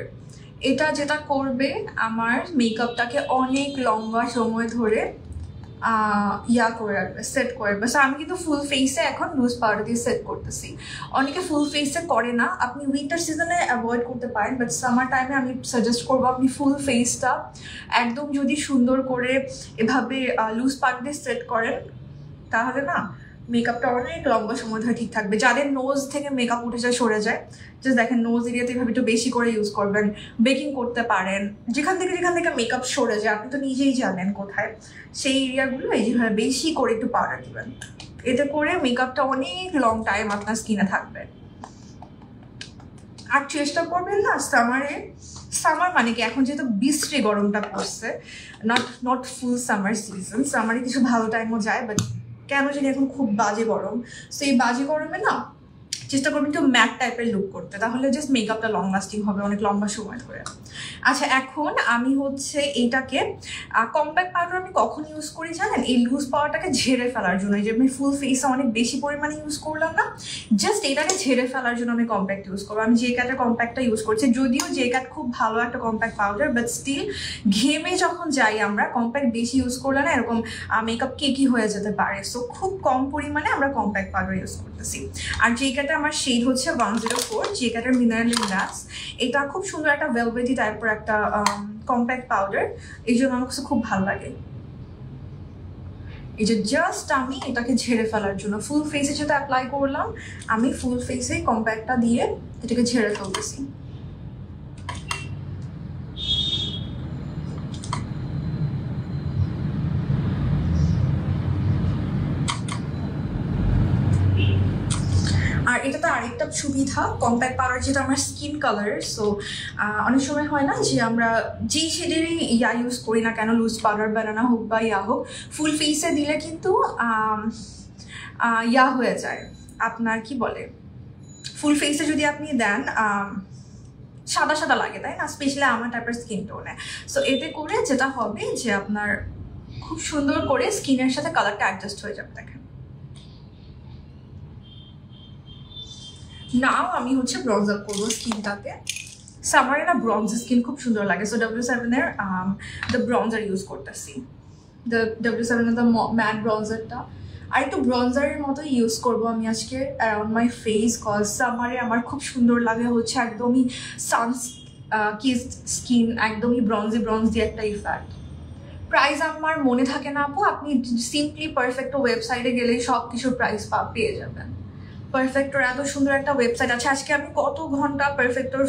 এটা যেটা করবে আমার মেকআপটাকে অনেক লম্বা সময় ধরে ইয়া করে রাখবে, সেট করে রাখবে। সো আমি কিন্তু ফুল ফেসে এখন লুজ পাউডার দিয়ে সেট করতেছি। অনেকে ফুল ফেসে করে না, আপনি উইন্টার সিজনে অ্যাভয়েড করতে পারেন, বাট সামার টাইমে আমি সাজেস্ট করবো আপনি ফুল ফেসটা একদম যদি সুন্দর করে এভাবে লুজ পাউডার দিয়ে সেট করেন তাহলে না মেকআপটা অনেক লম্বা সময় ধরে ঠিক থাকবে। যাদের নোজ থেকে মেকআপ উঠে যায়, সরে যায়, জাস্ট দেখেন নোজ এরিয়াতে এভাবে একটু বেশি করে ইউজ করবেন। বেকিং করতে পারেন, যেখান থেকে মেকআপ সরে যায় আপনি তো নিজেই জানেন কোথায়, সেই এরিয়াগুলো এই যেভাবে বেশি করে একটু পাউডার দিবেন। এতে করে মেকআপটা অনেক লং টাইম আপনার স্কিনে থাকবে। আর চেষ্টা করবেন না সামার মানে কি এখন যেহেতু বিশ্রী গরমটা পড়ছে, নট ফুল সামার সিজন, সামারে কিছু ভালো টাইমও যায়, বাট কেন জানি এখন খুব বাজে গরম। সো এই বাজে গরমে না চেষ্টা করবেন একটু ম্যাট টাইপের লুক করতে, তাহলে জাস্ট মেকআপটা লং লাস্টিং হবে অনেক লম্বা সময় ধরে। আচ্ছা, এখন আমি হচ্ছে এইটাকে কম্প্যাক্ট পাউডার আমি কখন ইউজ করি জানেন? এই লুজ পাউডারটাকে ঝেড়ে ফেলার জন্য। যে আমি ফুল ফেসে অনেক বেশি পরিমাণে ইউজ করলাম না, জাস্ট এটাকে ঝেড়ে ফেলার জন্য আমি কম্প্যাক্ট ইউজ করবো। আমি যে ক্যাটের কম্প্যাক্টটা ইউজ করছি, যদিও যে ক্যাট খুব ভালো একটা কম্প্যাক্ট পাউডার, বাট স্টিল ঘেমে যখন যাই আমরা কম্প্যাক্ট বেশি ইউজ করলে না এরকম মেকআপ কেকি হয়ে যেতে পারে। সো খুব কম পরিমাণে আমরা কম্প্যাক্ট পাউডার ইউজ করতেছি। আর যে ক্যাটে আমার শেড হচ্ছে 104, যে ক্যাটের মিনারেল গ্লাস। এটা খুব সুন্দর একটা ভেলভেটি টাইপের একটা কম্প্যাক্ট পাউডার, এই জন্য আমার কাছে খুব ভালো লাগে। এই যে জাস্ট আমি এটাকে ঝেড়ে ফেলার জন্য ফুল ফেসে যেটা অ্যাপ্লাই করলাম, আমি ফুল ফেসে কম্প্যাক্টটা দিয়ে এটাকে ঝেড়ে ফেলতেছি। আর এটাতে আরেকটা সুবিধা, কম্প্যাক্ট পাউডার যেটা আমার স্কিন কালার। সো অনেক সময় হয় না যে আমরা যেই শেডেরই ইউজ করি না কেন, লুজ পাউডার বানানা হোক বা হোক, ফুল ফেসে দিলে কিন্তু হয়ে যায় আপনার কি বলে, ফুল ফেসে যদি আপনি দেন সাদা সাদা লাগে, তাই না? স্পেশালি আমার টাইপের স্কিন টোনে। সো এতে করে যেটা হবে যে আপনার খুব সুন্দর করে স্কিনের সাথে কালারটা অ্যাডজাস্ট হয়ে যাবে। দেখেন নাও আমি হচ্ছে ব্রঞ্জ আপ করবো স্কিনটাতে। সামারে না ব্রঞ্জ স্কিন খুব সুন্দর লাগে। সো W7 এর দ্য ব্রঞ্জার ইউজ করতেছি, দ্য W7 এর দ্য ম্যাট ব্রঞ্জারটা। আর একটু ব্রঞ্জারের মতো ইউজ করবো আমি আজকে অ্যারাউন্ড মাই ফেস, কজ সামারে আমার খুব সুন্দর লাগে হচ্ছে একদমই কিসড স্কিন, একদমই ব্রঞ্জ দিয়ে একটা ইফেক্ট। প্রাইস আমার মনে থাকে না আপু, আপনি সিম্পলি পারফেক্টো ওয়েবসাইটে গেলেই সব কিছুর প্রাইস পেয়ে যাবেন। পারফেক্টোর এত সুন্দর একটা ওয়েবসাইট আছে। আজকে আমি কত ঘন্টা পারফেক্টোর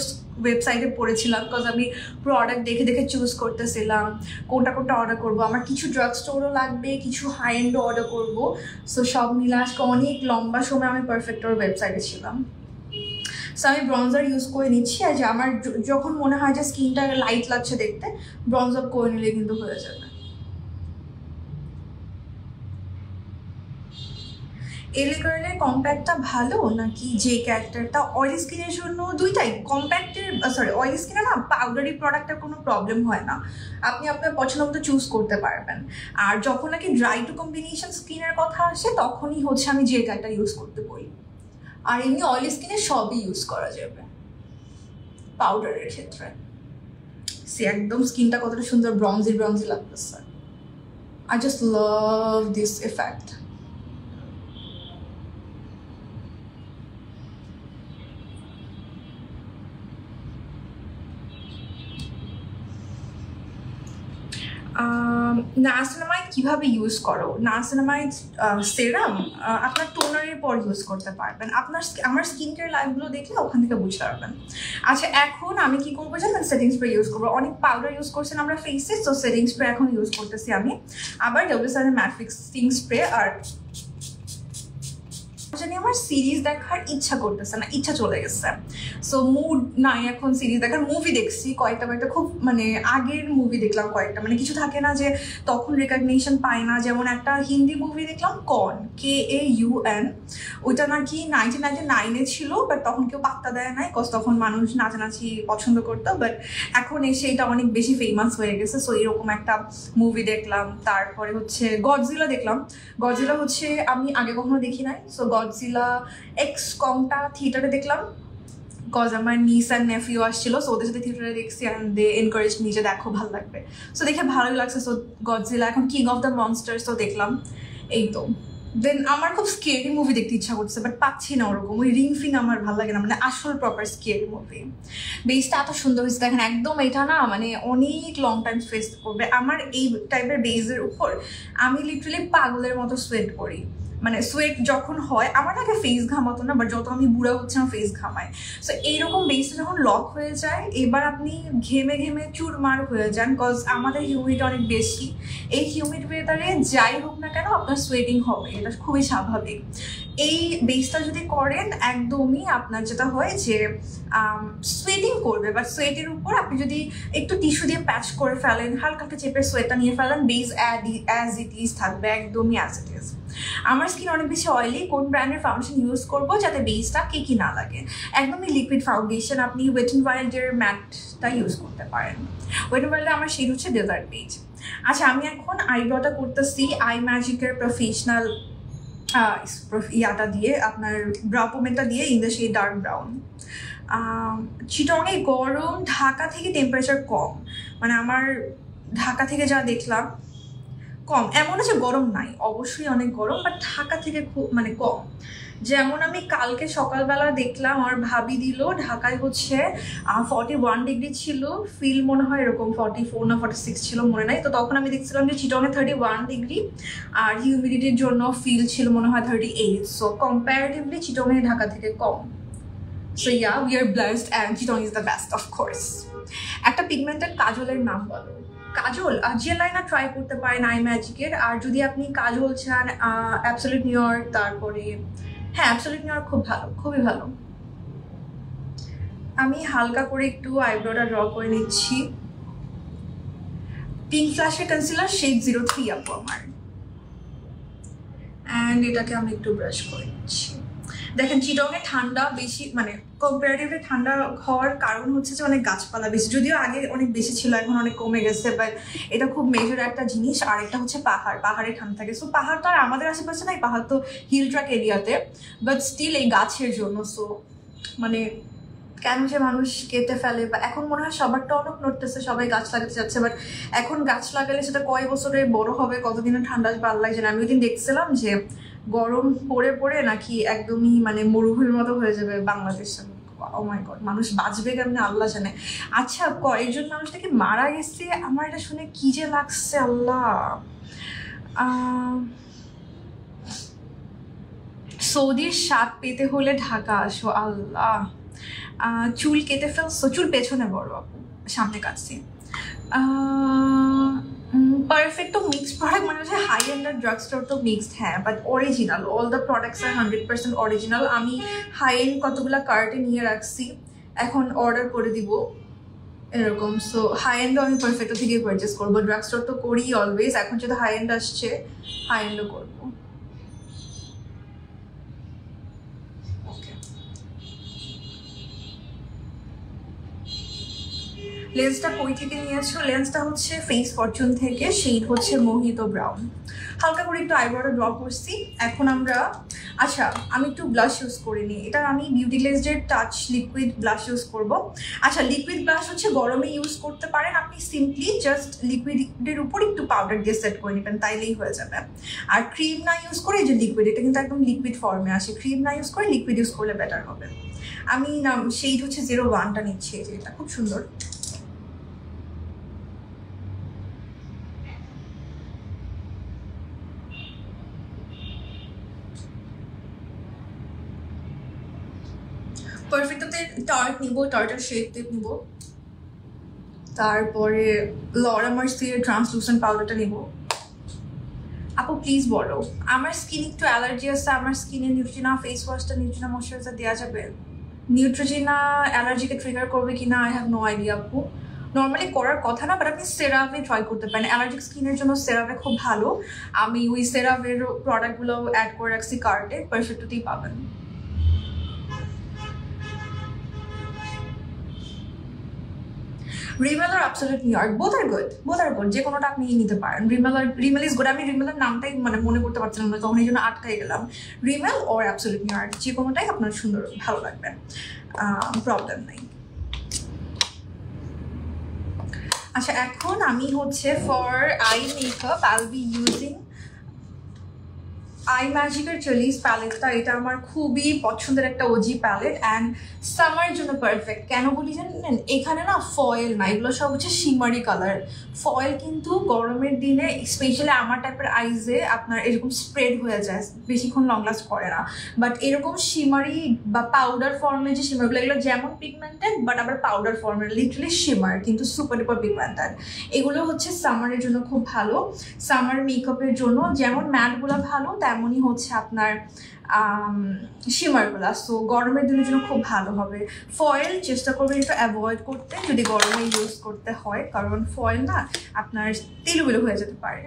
ওয়েবসাইটে পড়েছিলাম, বিকজ আমি প্রোডাক্ট দেখে চুজ করতেছিলাম কোনটা অর্ডার করবো। আমার কিছু ড্রাগ স্টোরও লাগবে, কিছু হাই এন্ডও অর্ডার করবো। সো সব মিলে আজকে অনেক লম্বা সময় আমি পারফেক্টোর ওয়েবসাইটে ছিলাম। সো আমি ব্রঞ্জার ইউজ করে নিচ্ছি। আর যে আমার যখন মনে হয় যে স্কিনটা লাইট লাগছে দেখতে, ব্রঞ্জ আপ করে নিলে কিন্তু হয়ে যাবে। এলে কারণে কম্প্যাক্টটা ভালো নাকি যে ক্যারেক্টারটা? অয়েলি স্কিনের জন্য দুইটাই, কম্প্যাক্টের অয়েলি স্কিনে না পাউডারি প্রোডাক্টের কোনো প্রবলেম হয় না, আপনি আপনার পছন্দ মতো চুজ করতে পারবেন। আর যখন নাকি ড্রাই টু কম্বিনেশন স্কিনের কথা আসে তখনই হচ্ছে আমি যে ক্যারেক্টার ইউজ করতে বলি। আর এমনি অয়েলি স্কিনে সবই ইউজ করা যাবে পাউডারের ক্ষেত্রে। সে একদম স্কিনটা কতটা সুন্দর ব্রঞ্জি লাগতেছে। I just love this effect. Niacinamide কিভাবে ইউজ করো? নায়াসিনামাইড সেরাম আপনার টোনারের পর ইউজ করতে পারবেন। আমার স্কিন কেয়ার লাইভগুলো দেখলে ওখান থেকে বুঝতে পারবেন। আচ্ছা, এখন আমি কি করবো জানেন? সেটিং স্প্রে ইউজ করবো। অনেক পাউডার ইউজ করছেন আমরা ফেসে, তো সেটিং স্প্রে এখন ইউজ করতেছি আমি। আবার W7 ম্যাট ফিক্সিং স্প্রে। আর জানি আমার সিরিজ দেখার ইচ্ছা করতেছে না, ইচ্ছা চলে গেছে। সো মুড নাই এখন সিরিজ দেখার। মুভি দেখছি কয়েকটা খুব আগের মুভি দেখলাম কয়েকটা, কিছু থাকে না যে তখন রেকগনিশন পায় না। যেমন একটা হিন্দি মুভি দেখলাম কন, KAUN, ওইটা নাকি 1999-এ ছিল, বাট তখন কেউ পাত্তা দেয় নাই, কজ তখন মানুষ নাচানাচি পছন্দ করতো। বাট এখন এসে এটা অনেক বেশি ফেমাস হয়ে গেছে। সো এরকম একটা মুভি দেখলাম। তারপরে হচ্ছে গডজিলা দেখলাম। গডজিলা হচ্ছে আমি আগে কখনো দেখি নাই। সো গডজিলা এক্স কংটা থিয়েটারে দেখলাম, কজ আমার নিস অ্যান্ড নেফিউ আসছিল, সো ওদের সাথে থিয়েটারে দেখছি অ্যান্ড দে এনকারেজ নিজে দেখো ভালো লাগবে, সো দেখে ভালোই লাগছে। সো গডজিলা এখন কিং অফ দ্য মনস্টার্সও দেখলাম, এই তো। দেন আমার খুব স্কেরি মুভি দেখতে ইচ্ছা করছে, বাট পাচ্ছি না ওরকম, ওই রিং ফিং আমার ভালো লাগে না, মানে আসল প্রপার স্কেরি মুভি। বেসটা এত সুন্দর হয়েছে দেখেন, একদম এটা না মানে অনেক লং টাইম ফেস করবে। আমার এই টাইপের বেসের উপর আমি লিটারালি পাগলের মতো সোয়েট করি, মানে সোয়েট যখন হয় আমার আগে ফেস ঘামাতো না, বাট যত আমি বুড়া হচ্ছে আমার ফেস ঘামায়। সো এইরকম বেসটা যখন লক হয়ে যায় এবার আপনি ঘেমে ঘেমে চুরমার হয়ে যান, কজ আমাদের হিউমিডিটি অনেক বেশি। এই হিউমিড ওয়েদারে যাই হোক না কেন আপনার সোয়েটিং হবে, এটা খুবই স্বাভাবিক। এই বেসটা যদি করেন একদমই আপনার যেটা হয় যে সোয়েটিং করবে, বাট সোয়েটের উপর আপনি যদি একটু টিস্যু দিয়ে প্যাচ করে ফেলেন, হালকা একটা চেপে সোয়েটটা নিয়ে ফেলেন, বেস অ্যাজ ইট ইজ থাকবে, একদমই অ্যাজ ইট ইজ। আমার স্কিন অনেক বেশি অয়েলি, কোন ব্র্যান্ডের ফাউন্ডেশন ইউজ করবো যাতে বেসটা কি না লাগে? একদমই লিকুইড ফাউন্ডেশন, আপনি ওয়েট এন্ড ওয়াইল্ডের ম্যাটটা ইউজ করতে পারেন। ওয়েট এন্ড ওয়াইল্ডে আমার শেড হচ্ছে ডেজার্ট বেজ। আচ্ছা, আমি এখন আইব্রোটা করতেছি আই ম্যাজিকের প্রফেশনাল ইয়াটা দিয়ে, আপনার ব্রাউ পোমেন্টটা দিয়ে, in the shade dark brown. চিটংয়ে গরম, ঢাকা থেকে টেম্পারেচার কম, মানে আমার ঢাকা থেকে যা দেখলাম কম, এমন আছে গরম নাই, অবশ্যই অনেক গরম, বাট ঢাকা থেকে খুব মানে কম। যেমন আমি কালকে সকালবেলা দেখলাম আমার ভাবি দিল ঢাকায় হচ্ছে 41 ডিগ্রি ছিল, ফিল মনে হয় এরকম 44 না 46 ছিল, মনে নাই। তো তখন আমি দেখছিলাম যে চিটংয়ে 31 ডিগ্রি, আর হিউমিডিটির জন্য ফিল ছিল মনে হয় 38। সো কম্পারেটিভলি চিটংয়ে ঢাকা থেকে কম। So yeah, we are blessed and Chittagong is the best of course. একটা পিগমেন্টেড কাজলের নাম বলো। কাজল জেল লাইনার ট্রাই করতে পারেন আই ম্যাজিকের, আর যদি আপনি কাজল চান অ্যাবসলিউট নিউ ইয়র্ক, তারপরে হ্যাঁ অ্যাবসলিউট নিউ ইয়র্ক খুব ভালো, খুবই ভালো। আমি হালকা করে একটু আইব্রোটা ড্র করে নিচ্ছি। পিঙ্ক ফ্ল্যাশের কনসিলার শেড 03 আপু আমার, অ্যান্ড এটাকে আমি একটু ব্রাশ করে নিচ্ছি। দেখেন চিটংয়ে ঠান্ডা বেশি, মানে কম্পারেটিভলি ঠান্ডা হওয়ার কারণ হচ্ছে যে অনেক গাছপালা বেশি, যদিও আগে অনেক বেশি ছিল এখন অনেক কমে গেছে, বাট এটা খুব মেজর একটা জিনিস। আর একটা হচ্ছে পাহাড়ে ঠান্ডা থাকে। সো পাহাড় তো আর আমাদের আশেপাশে নাই, পাহাড় তো হিল ট্র্যাক এরিয়াতে, বাট স্টিল এই গাছের জন্য। সো মানে কেন যে মানুষ কেটে ফেলে, বা এখন মনে হয় সবার টনক নড়তেছে, সবাই গাছ লাগাতে যাচ্ছে, বাট এখন গাছ লাগালে সেটা কয় বছরে বড় হবে, কতদিনে ঠান্ডা আসবে আল্লাহ জানে। আমি ওই দিন দেখছিলাম যে গরম পড়ে পড়ে নাকি একদমই মানে মরুভূমির মতো হয়ে যাবে বাংলাদেশে। ও মাই গড, মানুষ বাঁচবে কেমনে আল্লাহ জানে। আচ্ছা, কয়েকজন মানুষ নাকি মারা গেছে, আমার এটা শুনে কি যে লাগছে আল্লাহ। সৌদির স্বাদ পেতে হলে ঢাকা আসো, আল্লাহ। চুল কেটে ফেলছো? চুল পেছনে বড় আপু, সামনে কাটছি। পারফেক্ট তো মিক্সড প্রোডাক্ট, মানে হচ্ছে হাই এন্ড আর ড্রাগ স্টোর তো মিক্সড, হ্যাঁ, but original, all the products are 100% original. আমি হাই এন্ড কতগুলো কার্টে নিয়ে রাখছি, এখন অর্ডার করে দিব এরকম। সো হাই এন্ডও আমি পারফেক্ট থেকে পারচেস করবো, ড্রাগ স্টোর তো করি অলওয়েজ, এখন যেহেতু হাই এন্ড আসছে হাই এন্ডও করবো। লেন্সটা কই থেকে নিয়েছো? লেন্সটা হচ্ছে ফেস ফরচুন থেকে, শেড হচ্ছে মোহিত ব্রাউন। হালকা করে একটু আইব্রোটা ড্র করছি। এখন আমরা আচ্ছা আমি একটু ব্লাশ ইউজ করে নিই, এটা আমি বিউটি গ্লেজের টাচ লিকুইড ব্লাশ ইউজ করব। আচ্ছা, লিকুইড ব্লাশ হচ্ছে গরমে ইউজ করতে পারেন, আপনি সিম্পলি জাস্ট লিকুইডের উপর একটু পাউডার দিয়ে সেট করে নেবেন, তাইলেই হয়ে যাবে। আর ক্রিম না ইউজ করে যে লিকুইড, এটা কিন্তু একদম লিকুইড ফর্মে আসে, ক্রিম না ইউজ করে লিকুইড ইউজ করলে বেটার হবে। আমি শেড হচ্ছে 01টা নিচ্ছি, এটা খুব সুন্দর। পারফেক্টতে টার্ট নিব, টার্টের শেড নিব, তারপরে লরা মার্সির ট্রান্সলুসেন্ট পাউডারটা নিব। আপু প্লিজ বলো, আমার স্কিন একটু অ্যালার্জি আছে, আমার স্কিনে নিউট্রিনা ফেস ওয়াশটা নিউট্রিনা ময়শ্চারাইজার দেওয়া যাবে? নিউট্রিজিনা অ্যালার্জিকে ট্রিগার করবে কিনা আই হ্যাভ নো আইডিয়া আপু। নর্মালি করার কথা না, বাট আপনি সেরাভে ট্রাই করতে পারেন, অ্যালার্জিক স্কিনের জন্য সেরাভে খুব ভালো। আমি ওই সেরাভের প্রোডাক্টগুলো অ্যাড করে রাখছি কার্টে, পারফেক্টতেই পাবেন। রিমেল আর অ্যাবসলিউট নিউ ইয়র্ক বোথ আর গুড যে কোনোটা আপনি নিতে পারেন। Remal is good. আমি রিমেলের নামটাই মানে মনে করতে পারছিলাম না, তখন এই জন্য আটকাই গেলাম। রিমেল ওর অ্যাবসলিউট নিউ ইয়র্ক যে কোনোটাই আপনার সুন্দর ভালো লাগবে, প্রবলেম নাই। আচ্ছা এখন আমি হচ্ছে for eye makeup I will be using eye ম্যাজিকের চলিস প্যালেটটা। এটা আমার খুবই পছন্দের একটা ওজি প্যালেট অ্যান্ড সামার জন্য পারফেক্ট। কেন বলি জানেন, এখানে না ফয়েল না, এগুলো সব হচ্ছে শিমারি কালার। ফয়েল কিন্তু গরমের দিনে স্পেশালি আমার টাইপের আইজে আপনার এরকম স্প্রেড হয়ে যায়, বেশিক্ষণ লং লাস্ট করে না। বাট এরকম শিমারি বা পাউডার ফর্মের যে শিমারগুলো, এগুলো যেমন পিগমেন্টেড বাট আবার পাউডার ফর্মের, লিটারালি শিমার কিন্তু সুপার ডুপার পিগমেন্টেড। এগুলো হচ্ছে সামারের জন্য খুব ভালো। সামার মেকআপের জন্য যেমন ম্যাটগুলো ভালো, তেমনই হচ্ছে আপনার শিমারগুলো। সো গরমের দিনের জন্য খুব ভালো হবে। ফয়েল চেষ্টা করবেন একটু অ্যাভয়েড করতে যদি গরমে ইউজ করতে হয়, কারণ ফয়েল না আপনার তেলুবেলু হয়ে যেতে পারে।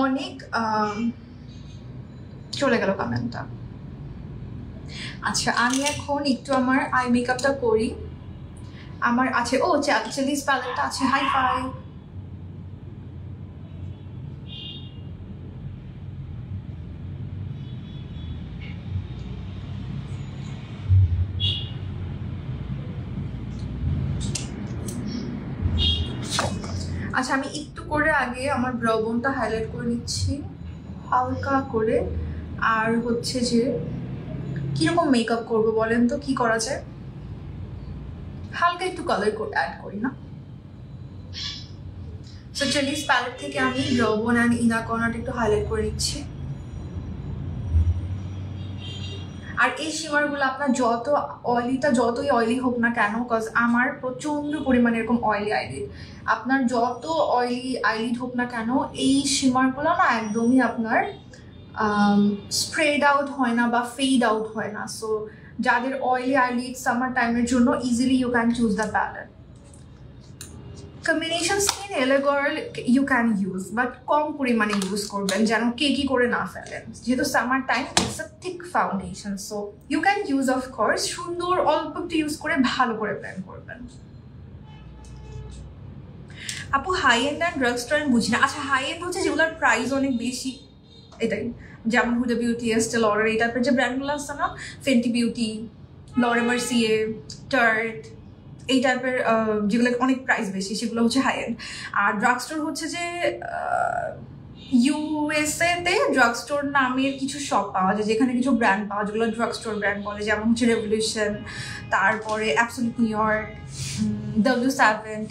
অনেক চলে গেল কমেন্টটা। আচ্ছা আমি এখন একটু আমার আই মেকআপটা করি। আমার আছে ও চলিস প্যালেটটা আছে, হাই ফাই। আচ্ছা আমি একটু করে আগে আমার ব্রবনটা হাইলাইট করে নিচ্ছি হালকা করে। আর হচ্ছে যে কিরকম মেকআপ করবো বলেন তো, কি করা যায়? হালকা একটু কালার অ্যাড করি না। সো চলিস প্যালেট থেকে আমি ব্রবন অ্যান্ড ইনার কর্নারটা একটু হাইলাইট করে নিচ্ছি। আর এই শিমারগুলো আপনার যতই অয়েলি হোক না কেন, কজ আমার প্রচন্ড পরিমাণে এরকম অয়েলি আইলিড, আপনার যত অয়েলি আইলিড হোক না কেন এই শিমারগুলো না একদমই আপনার স্প্রেড আউট হয় না বা ফেড আউট হয় না। সো যাদের অয়েলি আইলিড সামার টাইমের জন্য easily you can choose the palette. Combination skin এলে girl you can use, but কম পরিমাণে ইউজ করবেন যেন কেকি করে না ফেলেন, যেহেতু summer time it's a thick foundation. So you can use of course, সুন্দর অল্প একটু ইউজ করে ভালো করে ব্লেন্ড করবেন। আপু high end and drug store আমি বুঝি না। আচ্ছা হাই এন্ড হচ্ছে যেগুলোর প্রাইস অনেক বেশি, এটাই যেমন হুডা বিউটি, এস্টে লরের এই টাইপের যে ব্র্যান্ডগুলো আছে না, ফেন্টি বিউটি, লরে মার্সিয়ে, টার্ট, এই টাইপের যেগুলো অনেক প্রাইস বেশি সেগুলো হচ্ছে হাই এন্ড। আর ড্রাগ স্টোর হচ্ছে যে ইউএসএতে ড্রাগ স্টোর নামের কিছু শপ পাওয়া যায় যেখানে কিছু ব্র্যান্ড পাওয়া যায়, যেগুলো ড্রাগ স্টোর ব্র্যান্ড বলে, যেমন হচ্ছে রেভলিউশন, তারপরে absolute New York, W7,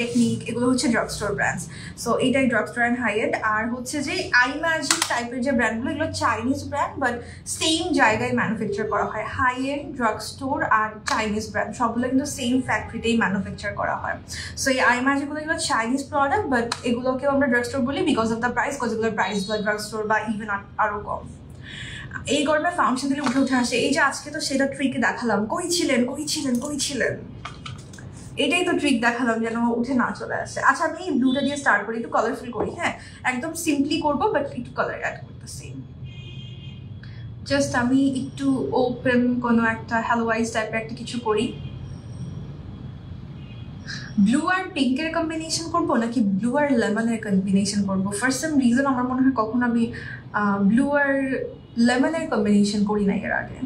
technic, এগুলো হচ্ছে ড্রাগ স্টোর ব্র্যান্ডস। সো এইটাই drug store and high end. আর হচ্ছে যে আই ম্যাজিক টাইপের যে ব্র্যান্ডগুলো, এগুলো চাইনিজ ব্র্যান্ড বাট সেম জায়গায় ম্যানুফ্যাকচার করা হয়। হাই এন্ড ড্রাগ স্টোর আর চাইনিজ ব্র্যান্ড সবগুলো কিন্তু সেম ফ্যাক্টরিতেই ম্যানুফ্যাকচার করা হয়। সো এই আই ম্যাজিকগুলো এগুলো চাইনিজ প্রোডাক্ট, বাট এগুলোকেও আমরা ড্রাগ স্টোর বলি because of the price, cause এগুলোর প্রাইস বা ড্রাগ স্টোর বা ইভেন আরও কম। এই গরমে ফাউন্ডেশন থেকে উঠে আসে। এই যে আজকে তো সেটা ট্রিকে দেখালাম, কই ছিলেন, এটাই তো ট্রিক দেখালাম যেন উঠে না চলে আসে। আচ্ছা আমি এই ব্লুটা দিয়ে স্টার্ট করি, একটু কালারফুল করি। হ্যাঁ একদম সিম্পলি করবো বাট একটু কালার অ্যাড করতেছি। জাস্ট আমি একটু ওপেন কোনো একটা হ্যালোয়াইজ টাইপের একটা কিছু করি। ব্লু আর পিঙ্কের কম্বিনেশন করবো নাকি ব্লু আর লেমনের কম্বিনেশন করবো? ফর সাম রিজন আমার মনে হয় কখন আমি ব্লু আর লেমনের কম্বিনেশন করি না এর আগে।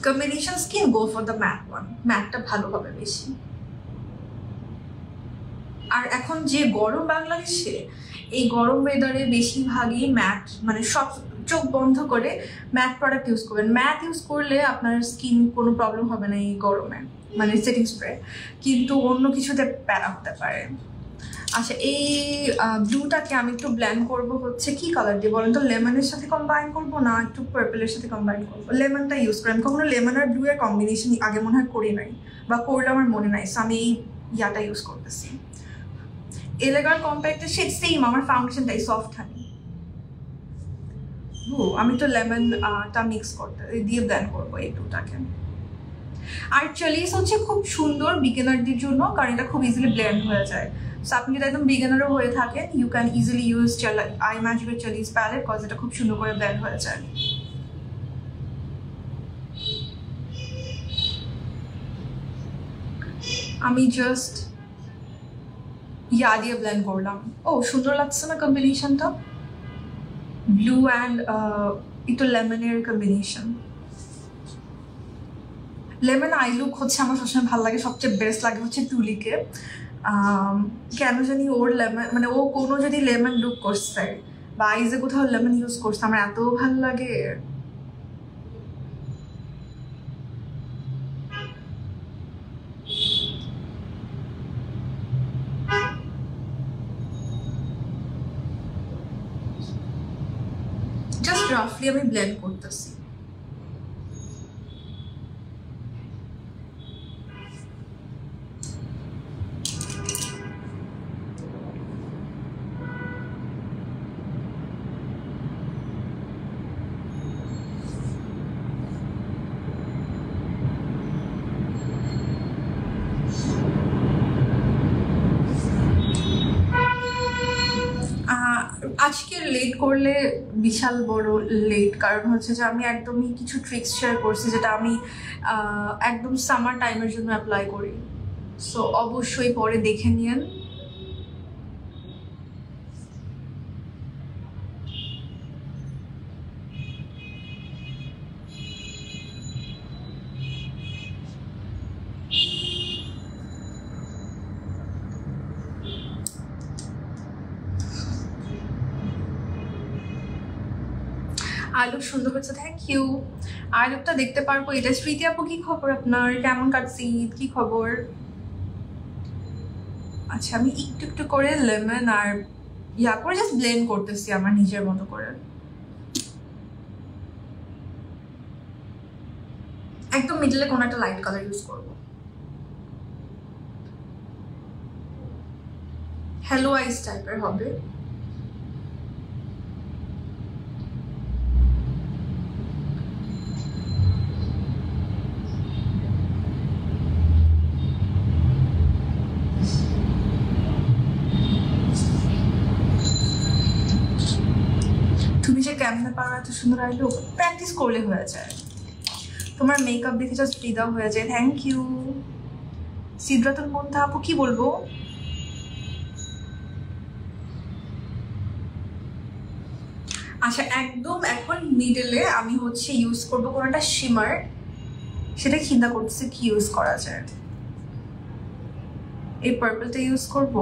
Combination skin go for the matte one, ম্যাটটা ভালো হবে বেশি। আর এখন যে গরম বাংলাদেশে, এই গরম ওয়েদারে বেশিরভাগই ম্যাট, মানে সব চোখ বন্ধ করে ম্যাট প্রোডাক্ট ইউজ করবেন। ম্যাট ইউজ করলে আপনার স্কিন কোনো প্রবলেম হবে না এই গরমে, মানে সেটিং স্প্রে, কিন্তু অন্য কিছুতে প্যারা হতে পারে। আচ্ছা এই ব্লুটাকে আমি একটু ব্লেন্ড করবো হচ্ছে কি কালার দিয়ে বলেন তো? লেমনের সাথে কম্বাইন করবো না একটু পার্পলের সাথে কম্বাইন করবো? লেমনটা ইউজ করি। আমি কখনো লেমন আর ব্লু এর কম্বিনেশন আগে মনে হয় করি নাই, বা করলে আমার মনে নাই। সো আমি এই ইয়াটা ইউজ করতেছি। এলেগার কম্প্যাক্টের শেড সেম, আমার ফাউন্ডেশনটাই সফট হানি। আমি তো লেমনটা মিক্স করতে দিয়ে ব্লেন্ড করবো এই ব্লুটাকে। আর চলিস হচ্ছে খুব সুন্দর বিগিনারদের জন্য, কারণ এটা খুব ইজিলি ব্লেন্ড হয়ে যায়। সো আপনি যদি একদম বিগিনারও হয়ে থাকেন, you can easily use eye ম্যাজিকের চার্লিজ প্যালেট, কজ এটা খুব সুন্দর করে ব্লেন্ড হয়ে যায়। আমি জাস্ট ইয়া দিয়ে ব্লেন্ড করলাম। ও সুন্দর লাগছে না কম্বিনেশনটা, ব্লু অ্যান্ড একটু লেমনের কম্বিনেশন। লেমন আই লুক হচ্ছে আমার সবসময় ভালো লাগে, সবচেয়ে বেস্ট লাগে হচ্ছে তুলিকে। কেন জানি ওর লেমন মানে ও কোনো যদি লেমন লুক করছে বা আইজে কোথাও লেমন ইউজ করছে আমার এত ভালো লাগে। জাস্ট রাফলি আমি ব্লেন্ড করতেছি। আজকে লেট করলে বিশাল বড় লেট, কারণ হচ্ছে যে আমি একদমই কিছু ট্রিক্স শেয়ার করছি যেটা আমি একদম সামার টাইমের জন্য অ্যাপ্লাই করি। সো অবশ্যই পরে দেখে নিন। আই লুক সুন্দর হচ্ছে, থ্যাংক ইউ। আই লুকটা দেখতে পারবো এটা। স্মৃতি আপু কি খবর আপনার, কেমন কাটছে ঈদ, কি খবর? আচ্ছা আমি একটু একটু করে লেমন আর ইয়া করে জাস্ট ব্লেন্ড করতেছি আমার নিজের মতো করে। একদম মিডলে কোনো একটা লাইট কালার ইউজ করবো। হ্যালো আইস টাইপের হবে। তুমি যে কেমনে পারো এত সুন্দর আইলো, প্র্যাকটিস করলে হয়ে যায়। তোমার মেকআপ দেখে জাস্ট ফিদা হয়ে যায়। থ্যাংক ইউ সিদ্রাতুল মুনতাহা আপু। কি বলবো, আচ্ছা একদম এখন মিডলে আমি হচ্ছে ইউজ করবো কোনো একটা শিমার, সেটা চিন্তা করতেছি কি ইউজ করা যায়। এই পার্পলটা ইউজ করবো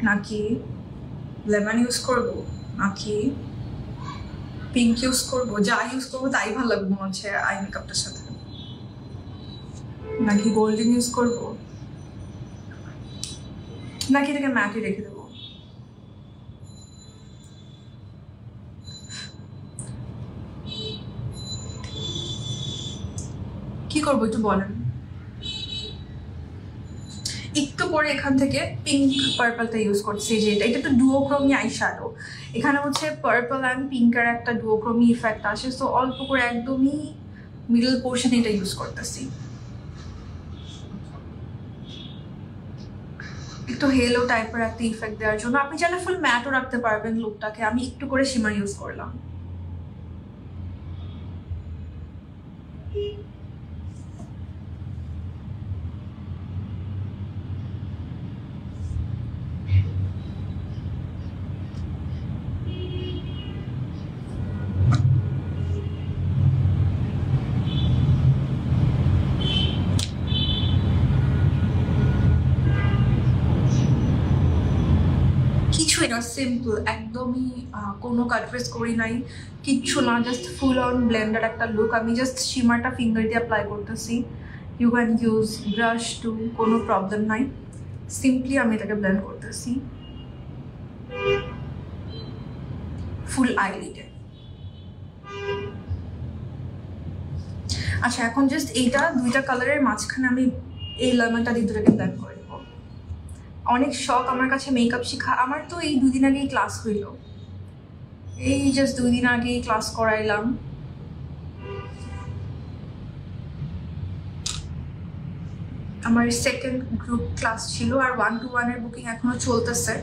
নাকি লেমন ইউজ করবো নাকি পিঙ্ক ইউজ করবো? যা ইউজ করবো তাই ভালো লাগবে মনে হচ্ছে আই মেকআপটার সাথে। নাকি গোল্ডেন ইউজ করবো নাকি এটাকে ম্যাটে রেখে দেবো? কি করবো একটু বলেন। একটু পরে এখান থেকে পিঙ্ক পার্পলটা ইউজ করছি, যে এটা একটু ডুওক্রোমি আই শ্যাডো। এখানে হচ্ছে পার্পল অ্যান্ড পিঙ্কের একটা ডুওক্রোমি ইফেক্ট আসে, সো অল্প করে একদমই মিডল পোর্শনে এটা ইউজ করতেছি একটু হেলো টাইপের একটা ইফেক্ট দেওয়ার জন্য। আপনি চাইলে ফুল ম্যাটও রাখতে পারবেন লুকটাকে। আমি একটু করে শিমার ইউজ করলাম। সিম্পল একদমই, কোনো কাটফেস করি নাই, কিচ্ছু না, জাস্ট ফুল অন ব্লেন্ডার একটা লুক। আমি জাস্ট শিমারটা ফিঙ্গার দিয়ে অ্যাপ্লাই করতেছি। You can use brush too, কোনো প্রবলেম নাই। সিম্পলি আমি এটাকে ব্লেন্ড করতেছি ফুল আইলিডে। আচ্ছা এখন জাস্ট এইটা দুইটা কালারের মাঝখানে আমি এই লেমনটা দিয়ে দুটাকে ব্লেন্ড করে দেবো। অনেক শখ আমার কাছে মেকআপ শেখা। আমার তো এই দুদিন আগেই ক্লাস হইল, এই জাস্ট 2 দিন আগেই ক্লাস করাইলাম। আমার সেকেন্ড গ্রুপ ক্লাস ছিল, আর 1-to-1 এর বুকিং এখনো চলতেছে।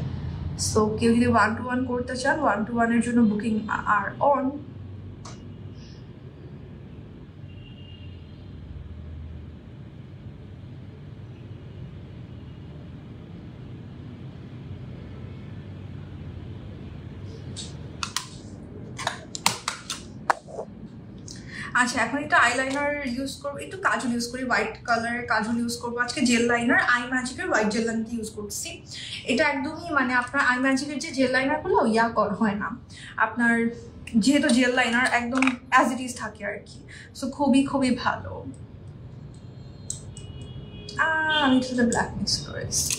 সো কেউ যদি 1-to-1 করতে চান, 1-to-1 এর জন্য বুকিং আর অন। আচ্ছা, এখন একটু আইলাইনার ইউজ করবো, একটু কাজল ইউজ করি, হোয়াইট কালারের কাজল ইউজ করবো আজকে। জেল লাইনার আই ম্যাজিকের হোয়াইট জেল লাইনার ইউজ করছি। এটা একদমই মানে আপনার আই ম্যাজিকের যে জেল লাইনারগুলো হয় না, আপনার যেহেতু জেল লাইনার একদম অ্যাজ ইট ইজ থাকে আর কি। সো খুবই খুবই ভালো। আমি একটু সাথে ব্ল্যাক মিক্স করেছি।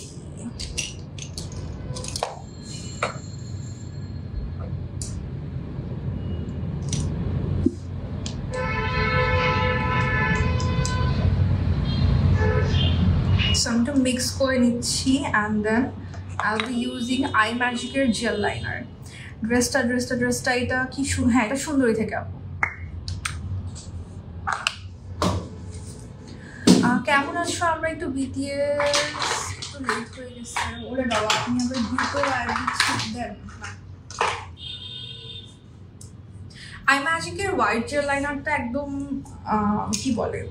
আমি একটু মিক্স করে নিচ্ছি and then I will be using eye ম্যাজিকের জেল লাইনার। ড্রেসটা এটা কি হ্যাঁ, এটা সুন্দরই থেকে আপু। কেমন আছো? আমরা একটু বিটিএস একটু লেট হয়ে গেছে। ওরে বাবা, আপনি আবার দ্রুত দেন। আই ম্যাজিকের হোয়াইট জেল লাইনারটা একদম কি বলে,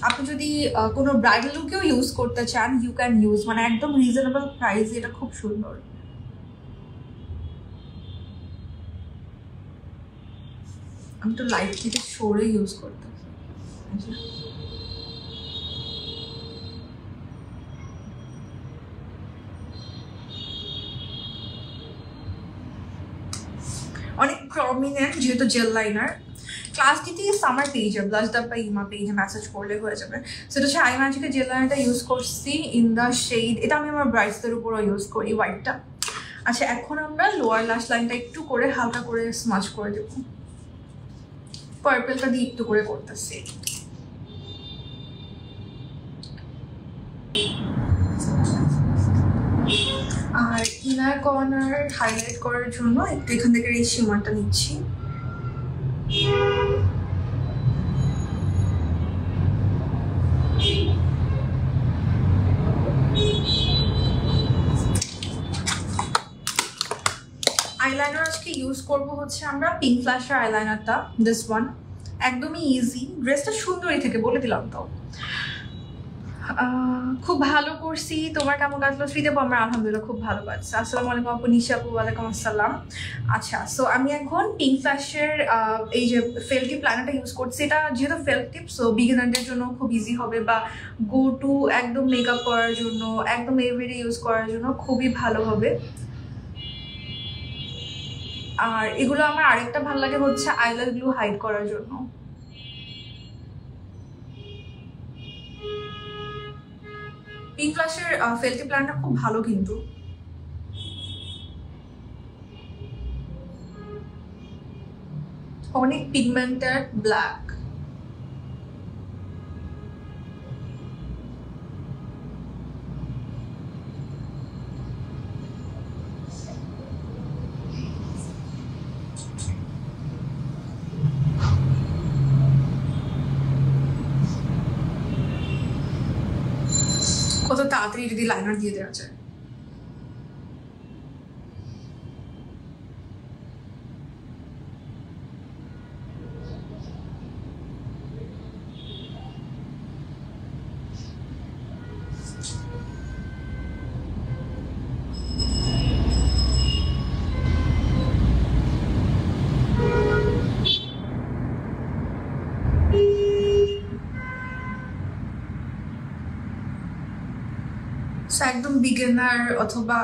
আপনি যদি কোনো ব্রাইডাল লুকেও ইউজ করতে চান ইউ ক্যান ইউজ, মানে একদম রিজনেবল প্রাইস। এটা খুব সুন্দর। আমি তো লাইট থেকে সরে ইউজ করতে। অনেক প্রমিনেন্ট যেহেতু জেল লাইনার। ক্লাস দিতে সামার পেজে ব্লাশ ডাব বা ইমা পেজে মেসেজ করলে হয়ে যাবে। সেটা হচ্ছে আই ম্যাজিকের জেল লাইনারটা ইউজ করছি ইন দ্য শেড। এটা আমি আমার ব্রাইটসদের উপরও ইউজ করি, হোয়াইটটা। আচ্ছা, এখন আমরা লোয়ার ল্যাশ লাইনটা একটু করে হালকা করে স্মাচ করে দেব। পার্পলটা দিয়ে একটু করে করতেছি। আর ইনার কর্নার হাইলাইট করার জন্য একটু এখান থেকে এই শিমারটা নিচ্ছি। আইলাইনার আজকে ইউজ করবো হচ্ছে আমরা পিঙ্ক ফ্ল্যাশের আইলাইনারটা, দিস ওয়ান। একদমই ইজি। ড্রেসটা সুন্দরই থেকে বলে দিলাম তো। খুব ভালো করছি। তোমার কেমন কাটলো শ্রীদেব? আমার আলহামদুলিল্লাহ খুব ভালো কাটছে। আসসালামু আলাইকুম আপু। নিশা আপু ওয়ালাইকুম আসসালাম। আচ্ছা, সো আমি এখন পিঙ্ক ফ্ল্যাশের এই যে ফেল টিপ লাইনারটা ইউজ করছি। এটা যেহেতু ফেল টিপ, সো বিগিনারদের জন্য খুব ইজি হবে, বা গো টু একদম মেকআপ করার জন্য, একদম এভরিডে ইউজ করার জন্য খুবই ভালো হবে। আর এগুলো আমার আরেকটা ভালো লাগে হচ্ছে আইলাইনার গ্লু হাইড করার জন্য। পিঙ্ক ফ্ল্যাশের ফেলটি প্ল্যানটা খুব ভালো, কিন্তু অনেক পিগমেন্টেড ব্ল্যাক। কত তাড়াতাড়ি যদি লাইনার দিয়ে দেওয়া যায়। একদম বিগিনার অথবা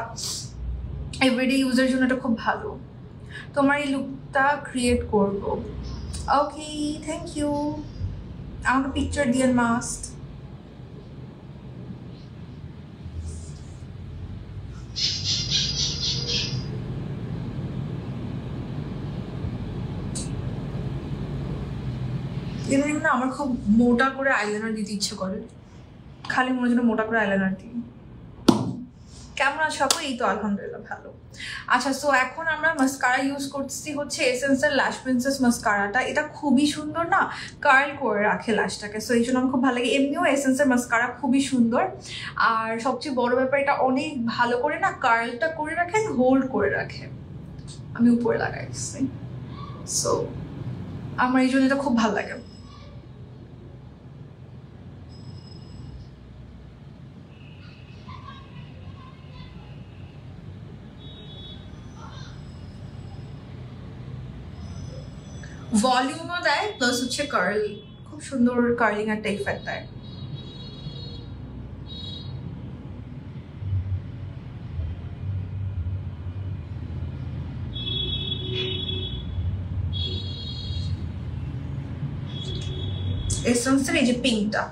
এভরিডে ইউজের জন্য এটা খুব ভালো। তোমার এই লুকটা ক্রিয়েট করব। ওকে, থ্যাংক ইউ। আমাকে পিকচার দিয়ে মাস্ট। ইদানিং না আমার খুব মোটা করে আইলাইনার দিতে ইচ্ছে করে, খালি মনে হয় মোটা করে আইলাইনার দিই। কেমন আছো আপু? এই তো আলহামদুলিল্লাহ ভালো। আচ্ছা, সো এখন আমরা মাস্কারা ইউজ করতেছি হচ্ছে এসেন্সের ল্যাশ প্রিন্সেস মাস্কারাটা। এটা খুবই সুন্দর না, কার্ল করে রাখে ল্যাশটাকে, সো এই জন্য আমার খুব ভালো লাগে। এমনিও এসেন্সের মাস্কারা খুবই সুন্দর, আর সবচেয়ে বড় ব্যাপার এটা অনেক ভালো করে না কার্লটা করে রাখে, হোল্ড করে রাখে। আমি উপরে লাগাইছি, সো আমার এই জন্য এটা খুব ভালো লাগে। ভলিউমও দেয় প্লাস হচ্ছে কার্ল, খুব সুন্দর কার্লিং একটা ইফেক্ট দেয়। এসেন্সের এই যে পিঙ্কটা,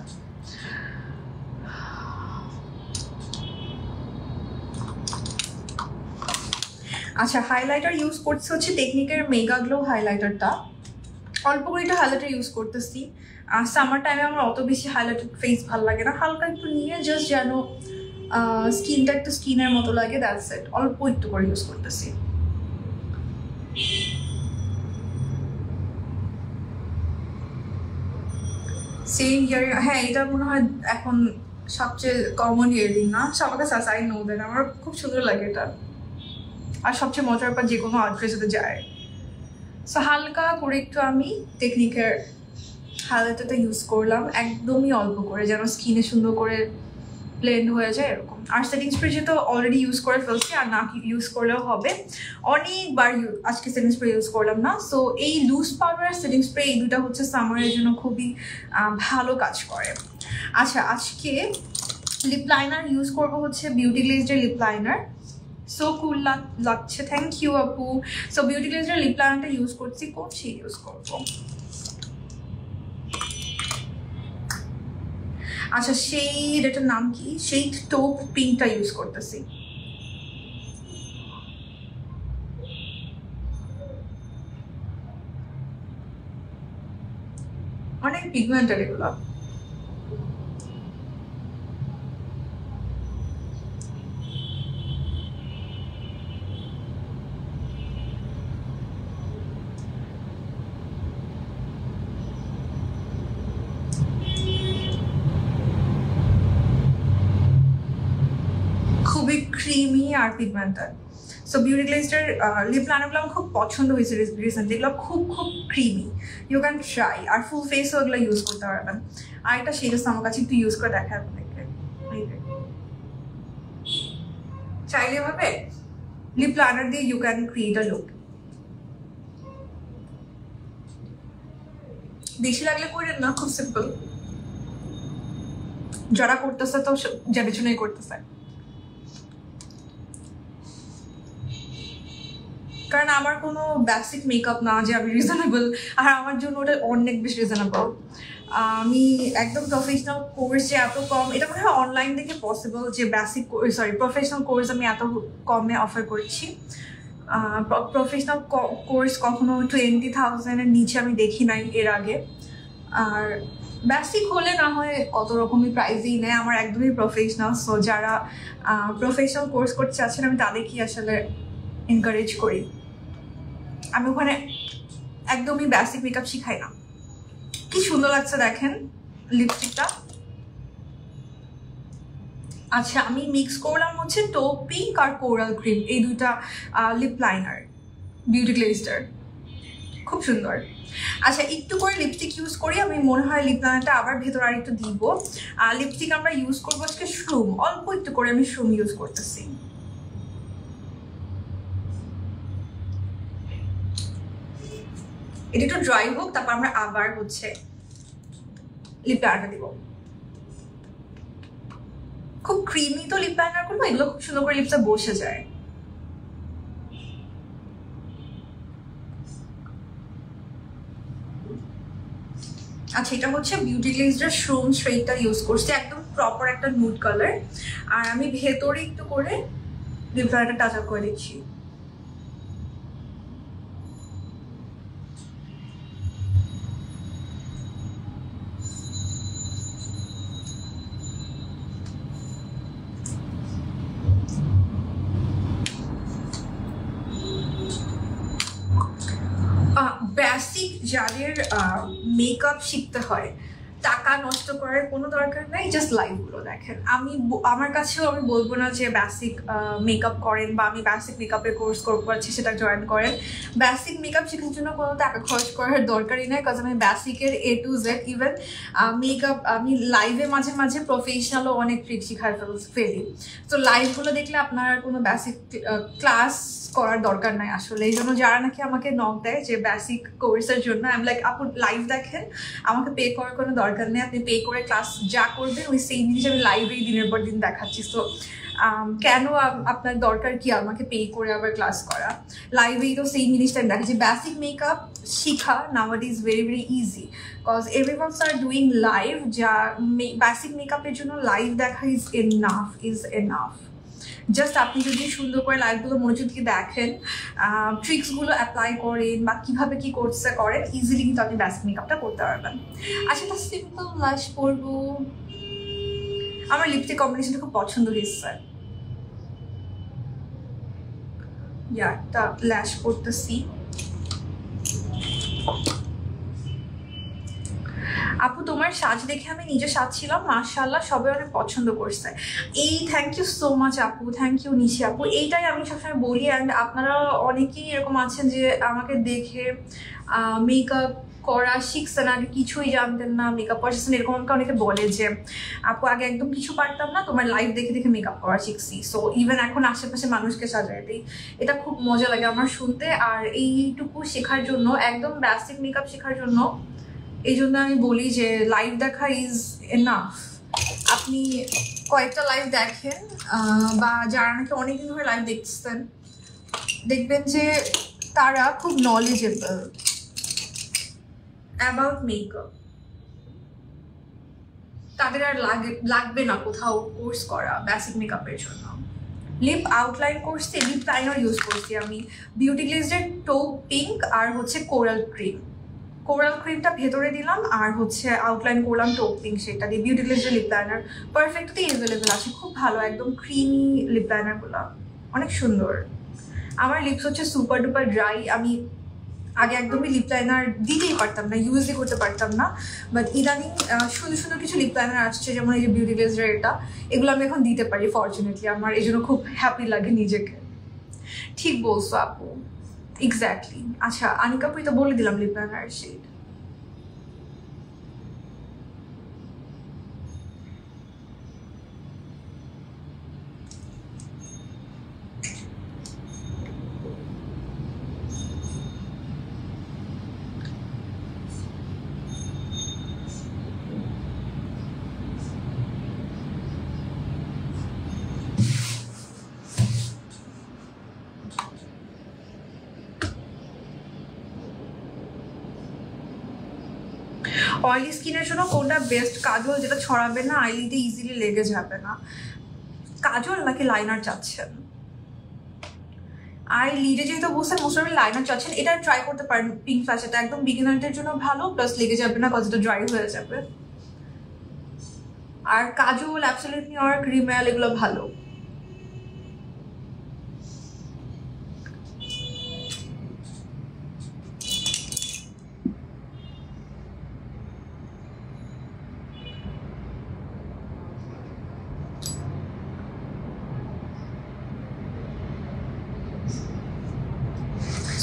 আচ্ছা হাইলাইটার ইউজ করছি হচ্ছে টেকনিকের মেগা গ্লো হাইলাইটারটা। অল্প করে একটু হাইলাইটার ইউজ করতেছি, আর সামার টাইমে আমার অত বেশি হাইলাইটেড ফেস ভালো লাগে না, হালকা একটু নিয়ে জাস্ট যেন স্কিনটা একটু স্কিনের মতো লাগে, দ্যাটস ইট। অল্প একটু করে ইউজ করতেছি। সেম ইয়ারিং, হ্যাঁ এটা মনে হয় এখন সবচেয়ে কমন ইয়ারিং না, সবার কাছে আছে, আই নো দ্যাট। আমার খুব সুন্দর লাগে এটা, আর সবচেয়ে মজার পর যে কোনো আউটফিটে যায়। সো হালকা করে একটু আমি টেকনিকের হাইলাইটারটা ইউজ করলাম, একদমই অল্প করে, যেন স্কিনে সুন্দর করে ব্লেন্ড হয়ে যায় এরকম। আর সেটিং স্প্রে যেহেতু অলরেডি ইউজ করে ফেলছি, আর না ইউজ করলেও হবে, অনেকবার আজকে সেটিং স্প্রে ইউজ করলাম না। সো এই লুজ পাউডার আর সেটিং স্প্রে এই দুটা হচ্ছে সামারের জন্য খুবই ভালো কাজ করে। আচ্ছা আজকে লিপ লাইনার ইউজ করবো হচ্ছে বিউটি গ্লেজের লিপ লাইনার। সো কুল লাগছে, থ্যাংক ইউ আপু। সো বিউটি গ্লেজের লিপ লাইনারটা ইউজ করছি, কোন শেড ইউজ করবো? আচ্ছা শেড, এটার নাম কি? শেড টোপ পিঙ্কটা ইউজ করতেছি। অনেক পিগমেন্টেড এগুলো। খুবই ক্রিমি আর পিগমেন্টেড। সো বিউটি গ্লেজের লিপ লাইনারগুলো আমার খুব পছন্দ হয়েছে রিসেন্টলি, এগুলো খুব খুব ক্রিমি, ইউ ক্যান ট্রাই। আর ফুল ফেসও এগুলো ইউজ করতে পারবেন। আর একটা শেড আছে আমার কাছে, একটু ইউজ করে দেখা আপনাকে, চাইলে এভাবে লিপ লাইনার দিয়ে you can create a look. বেশি লাগলে করেন না, খুব সিম্পল, যারা করতেছে তো জেনে শুনেই করতেছে, কারণ আমার কোনো বেসিক মেকআপ না যে আমি রিজনেবল, আর আমার জন্য ওটা অনেক বেশি রিজনেবল। আমি একদম প্রফেশনাল কোর্সে এত কম, এটা মনে হয় অনলাইন থেকে পসিবল যে বেসিক প্রফেশনাল কোর্স আমি এত কমে অফার করছি। প্রফেশনাল কোর্স কখনো 20,000-এর নিচে আমি দেখি নাই এর আগে। আর বেসিক হলে না হয় কত রকমই প্রাইজেই নেয়, আমার একদমই প্রফেশনাল। সো যারা প্রফেশনাল কোর্স করতে চাচ্ছেন আমি তাদেরকে আসলে এনকারেজ করি। আমি ওখানে একদমই বেসিক মেকআপ শিখাই না। কি সুন্দর লাগছে দেখেন লিপস্টিকটা। আচ্ছা আমি মিক্স করলাম হচ্ছে টোপ পিঙ্ক আর কোরাল ক্রিম, এই দুইটা লিপ লাইনার বিউটি গ্লেজের, খুব সুন্দর। আচ্ছা একটু করে লিপস্টিক ইউজ করি, আমি মনে হয় লিপ লাইনারটা আবার ভেতরে আর একটু দিব। আর লিপস্টিক আমরা ইউজ করবো আজকে শ্রুম, অল্প একটু করে আমি শ্রুম ইউজ করতেছি। এটা একটু ড্রাই হোক, তারপর আমরা আবার হচ্ছে লিপ লাইনারটা দিব। খুব ক্রিমি তো লিপ লাইনার গুলো, এগুলো খুব সুন্দর করে লিপসে বসে যায়। আচ্ছা এটা হচ্ছে বিউটি গ্লেজের শ্রুম শেডটা ইউজ করছি, একদম প্রপার একটা নুড কালার। আর আমি ভেতরে একটু করে লিপ লাইনারটা টাচ আপ করে দিচ্ছি। যাদের মেকআপ শিখতে হয়, টাকা নষ্ট করার কোনো দরকার নাই, জাস্ট লাইভগুলো দেখেন। আমার কাছেও আমি বলবো না যে বেসিক মেকআপ করেন বা আমি বেসিক মেকআপের কোর্স করছি সেটা জয়েন করেন। বেসিক মেকআপ শেখার জন্য কোনো টাকা খরচ করার দরকারই নাই, কারণ আমি বেসিকের A to Z even makeup আমি লাইভে মাঝে মাঝে প্রফেশনালও অনেক ট্রিক শিখার ফেলি। তো লাইভগুলো দেখলে আপনার কোনো বেসিক ক্লাস করার দরকার নাই আসলে। এই জন্য যারা নাকি আমাকে নক দেয় যে বেসিক কোর্সের জন্য, আমি লাইক আপু লাইভ দেখেন, আমাকে পে করার কোনো দরকার নেই, আপনি পে করে ক্লাস যা করবেন ওই সেম জিনিস আমি লাইভেই দিনের পর দিন দেখাচ্ছি। সো কেন আপনার দরকার কি আমাকে পে করে আবার ক্লাস করা? লাইভেই তো সেম জিনিসটা আমি দেখাচ্ছি। বেসিক মেকআপ শিখা nowadays very very easy, cause everyone's are doing live. যা বেসিক মেকআপের জন্য লাইভ দেখা ইজ এনাফ। জাস্ট আপনি যদি সুন্দর করে লাইভগুলো মনোযোগ দিয়ে দেখেন, ট্রিক্সগুলো অ্যাপ্লাই করেন বা কীভাবে কী কোর্সটা করেন, ইজিলি কিন্তু আপনি বেসিক মেকআপটা করতে পারবেন। আচ্ছা, তো সিম্পল লাশ পরবো। আমার লিপস্টিক কম্বিনেশনটা খুব পছন্দ হয়েছে। একটা ল্যাশ করতেছি। আপু তোমার সাজ দেখে আমি নিজে সাজছিলাম, মাশাআল্লাহ সবাই অনেক পছন্দ করছে। থ্যাংক ইউ সো মাচ আপু, থ্যাংক ইউ নিশি আপু। এইটাই আমি সবসময় বলি, অ্যান্ড আপনারা অনেকেই এরকম আছেন যে আমাকে দেখে মেকআপ করা শিখছেন, আগে কিছুই জানতেন না, মেকআপ করা শিখছেন, এরকম আমাকে অনেকে বলে যে আপু আগে একদম কিছু পারতাম না, তোমার লাইভ দেখে দেখে মেকআপ করা শিখছি। সো ইভেন এখন আশেপাশে মানুষকে সাজাই দিই, এটা খুব মজা লাগে আমার শুনতে। আর এইটুকু শেখার জন্য, একদম বেসিক মেকআপ শেখার জন্য, এই জন্য আমি বলি যে লাইভ দেখা ইজ এনাফ। আপনি কয়েকটা লাইভ দেখেন, বা যারা নাকি অনেকদিন ধরে লাইভ দেখতেছেন, দেখবেন যে তারা খুব নলেজেবল অ্যাবাউট মেকআপ। তাদের আর লাগবে না কোথাও কোর্স করা বেসিক মেকআপের জন্য। লিপ আউটলাইন করছি, লিপ লাইনার ইউজ করছি আমি বিউটি গ্লেজের টোপ পিঙ্ক আর হচ্ছে কোরাল ক্রিমটা ভেতরে দিলাম, আর হচ্ছে আউটলাইন করলাম টোপ পিঙ্ক সেটা দিয়ে। বিউটি গ্লেজের লিপ লাইনার পারফেক্টলি অ্যাভেলেবেল আছে, খুব ভালো, একদম ক্রিমি লিপ লাইনারগুলো অনেক সুন্দর। আমার লিপস হচ্ছে সুপার ডুপার ড্রাই। আমি আগে একদমই লিপ লাইনার দিতেই পারতাম না, ইউজই করতে পারতাম না, বাট ইদানিং সুন্দর সুন্দর কিছু লিপ লাইনার আসছে, যেমন এই যে বিউটি গ্লেজের এটা, এগুলো আমি এখন দিতে পারি ফরচুনেটলি। আমার এই জন্য খুব হ্যাপি লাগে নিজেকে। ঠিক বলছো আপু, এক্স্যাক্টলি। আচ্ছা আনিকা আপু তো বলে দিলাম লিপ লাইনার শেড। অয়েলি স্কিনের জন্য কোনটা বেস্ট? কাজল, যেটা ছড়াবে না, আইলিতে ইজিলি লেগে যাবে না। কাজল নাকি লাইনার চাচ্ছেন? আই লিডে যেহেতু বলছেন মোস্ট অফ লাইনার চাচ্ছেন, এটা ট্রাই করতে পারেন পিঙ্ক ফ্ল্যাশ। এটা একদম বিগিনারদের জন্য ভালো, প্লাস লেগে যাবে না, কজ এটা ড্রাই হয়ে যাবে। আর কাজল, অ্যাবসলিউট নিউ ইয়র্ক, রিমেল, এগুলো ভালো।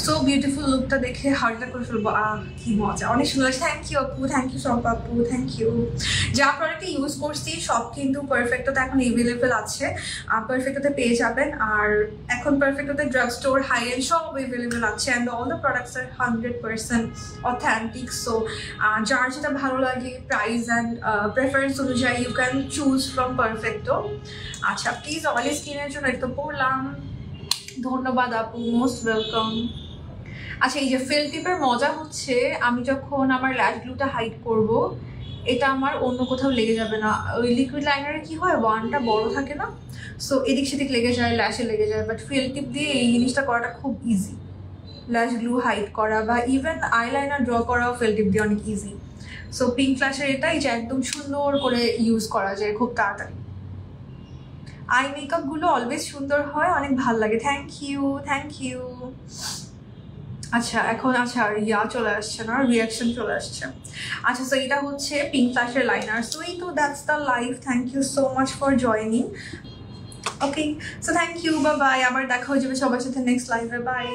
সো বিউটিফুল লুকটা দেখে হার্টটা করে ফেলবো। কি মজা, অনেক সুন্দর। থ্যাংক ইউ আপু, থ্যাংক ইউ সব আপু, থ্যাংক ইউ। যা প্রোডাক্টটা ইউজ করছি সব কিন্তু পারফেক্টতে এখন এভেলেবেল আছে, পারফেক্টতে পেয়ে যাবেন। আর এখন পারফেক্টতে ড্রাগ স্টোর, হাই এন্ড সব এভেলেবেল আছে, and all the products are 100% authentic. So যার যেটা ভালো লাগে প্রাইস অ্যান্ড প্রেফারেন্স অনুযায়ী you can choose from Perfecto. আচ্ছা প্লিজ অয়েলি স্কিনের জন্য এটা তো পড়লাম, ধন্যবাদ আপু, মোস্ট ওয়েলকাম। আচ্ছা এই যে ফেল টিপের মজা হচ্ছে, আমি যখন আমার ল্যাশ গ্লুটা হাইড করব, এটা আমার অন্য কোথাও লেগে যাবে না। ওই লিকুইড লাইনারে কি হয়, ওয়ানটা বড় থাকে না, সো এদিক সেদিক লেগে যায়, ল্যাশে লেগে যায়। বাট ফেল টিপ দিয়ে এই জিনিসটা করাটা খুব ইজি, ল্যাশ গ্লু হাইড করা বা ইভেন আইলাইনার ড্র করাও ফেল টিপ দিয়ে অনেক ইজি। সো পিঙ্ক ফ্ল্যাশের এটাই যে একদম সুন্দর করে ইউজ করা যায় খুব তাড়াতাড়ি। আই মেকআপগুলো অলওয়েজ সুন্দর হয়, অনেক ভালো লাগে। Thank you, thank you. আচ্ছা এখন আচ্ছা ইয়া চলে আসছে না, রিয়াকশন চলে আসছে। আচ্ছা সো এটা হচ্ছে পিঙ্ক ফ্ল্যাশের লাইনার। সো এই তো that's the life. Thank you so much for joining. Okay so thank you, bye bye. আবার দেখা হয়ে যাবে সবার সাথে নেক্সট লাইভে। বাই।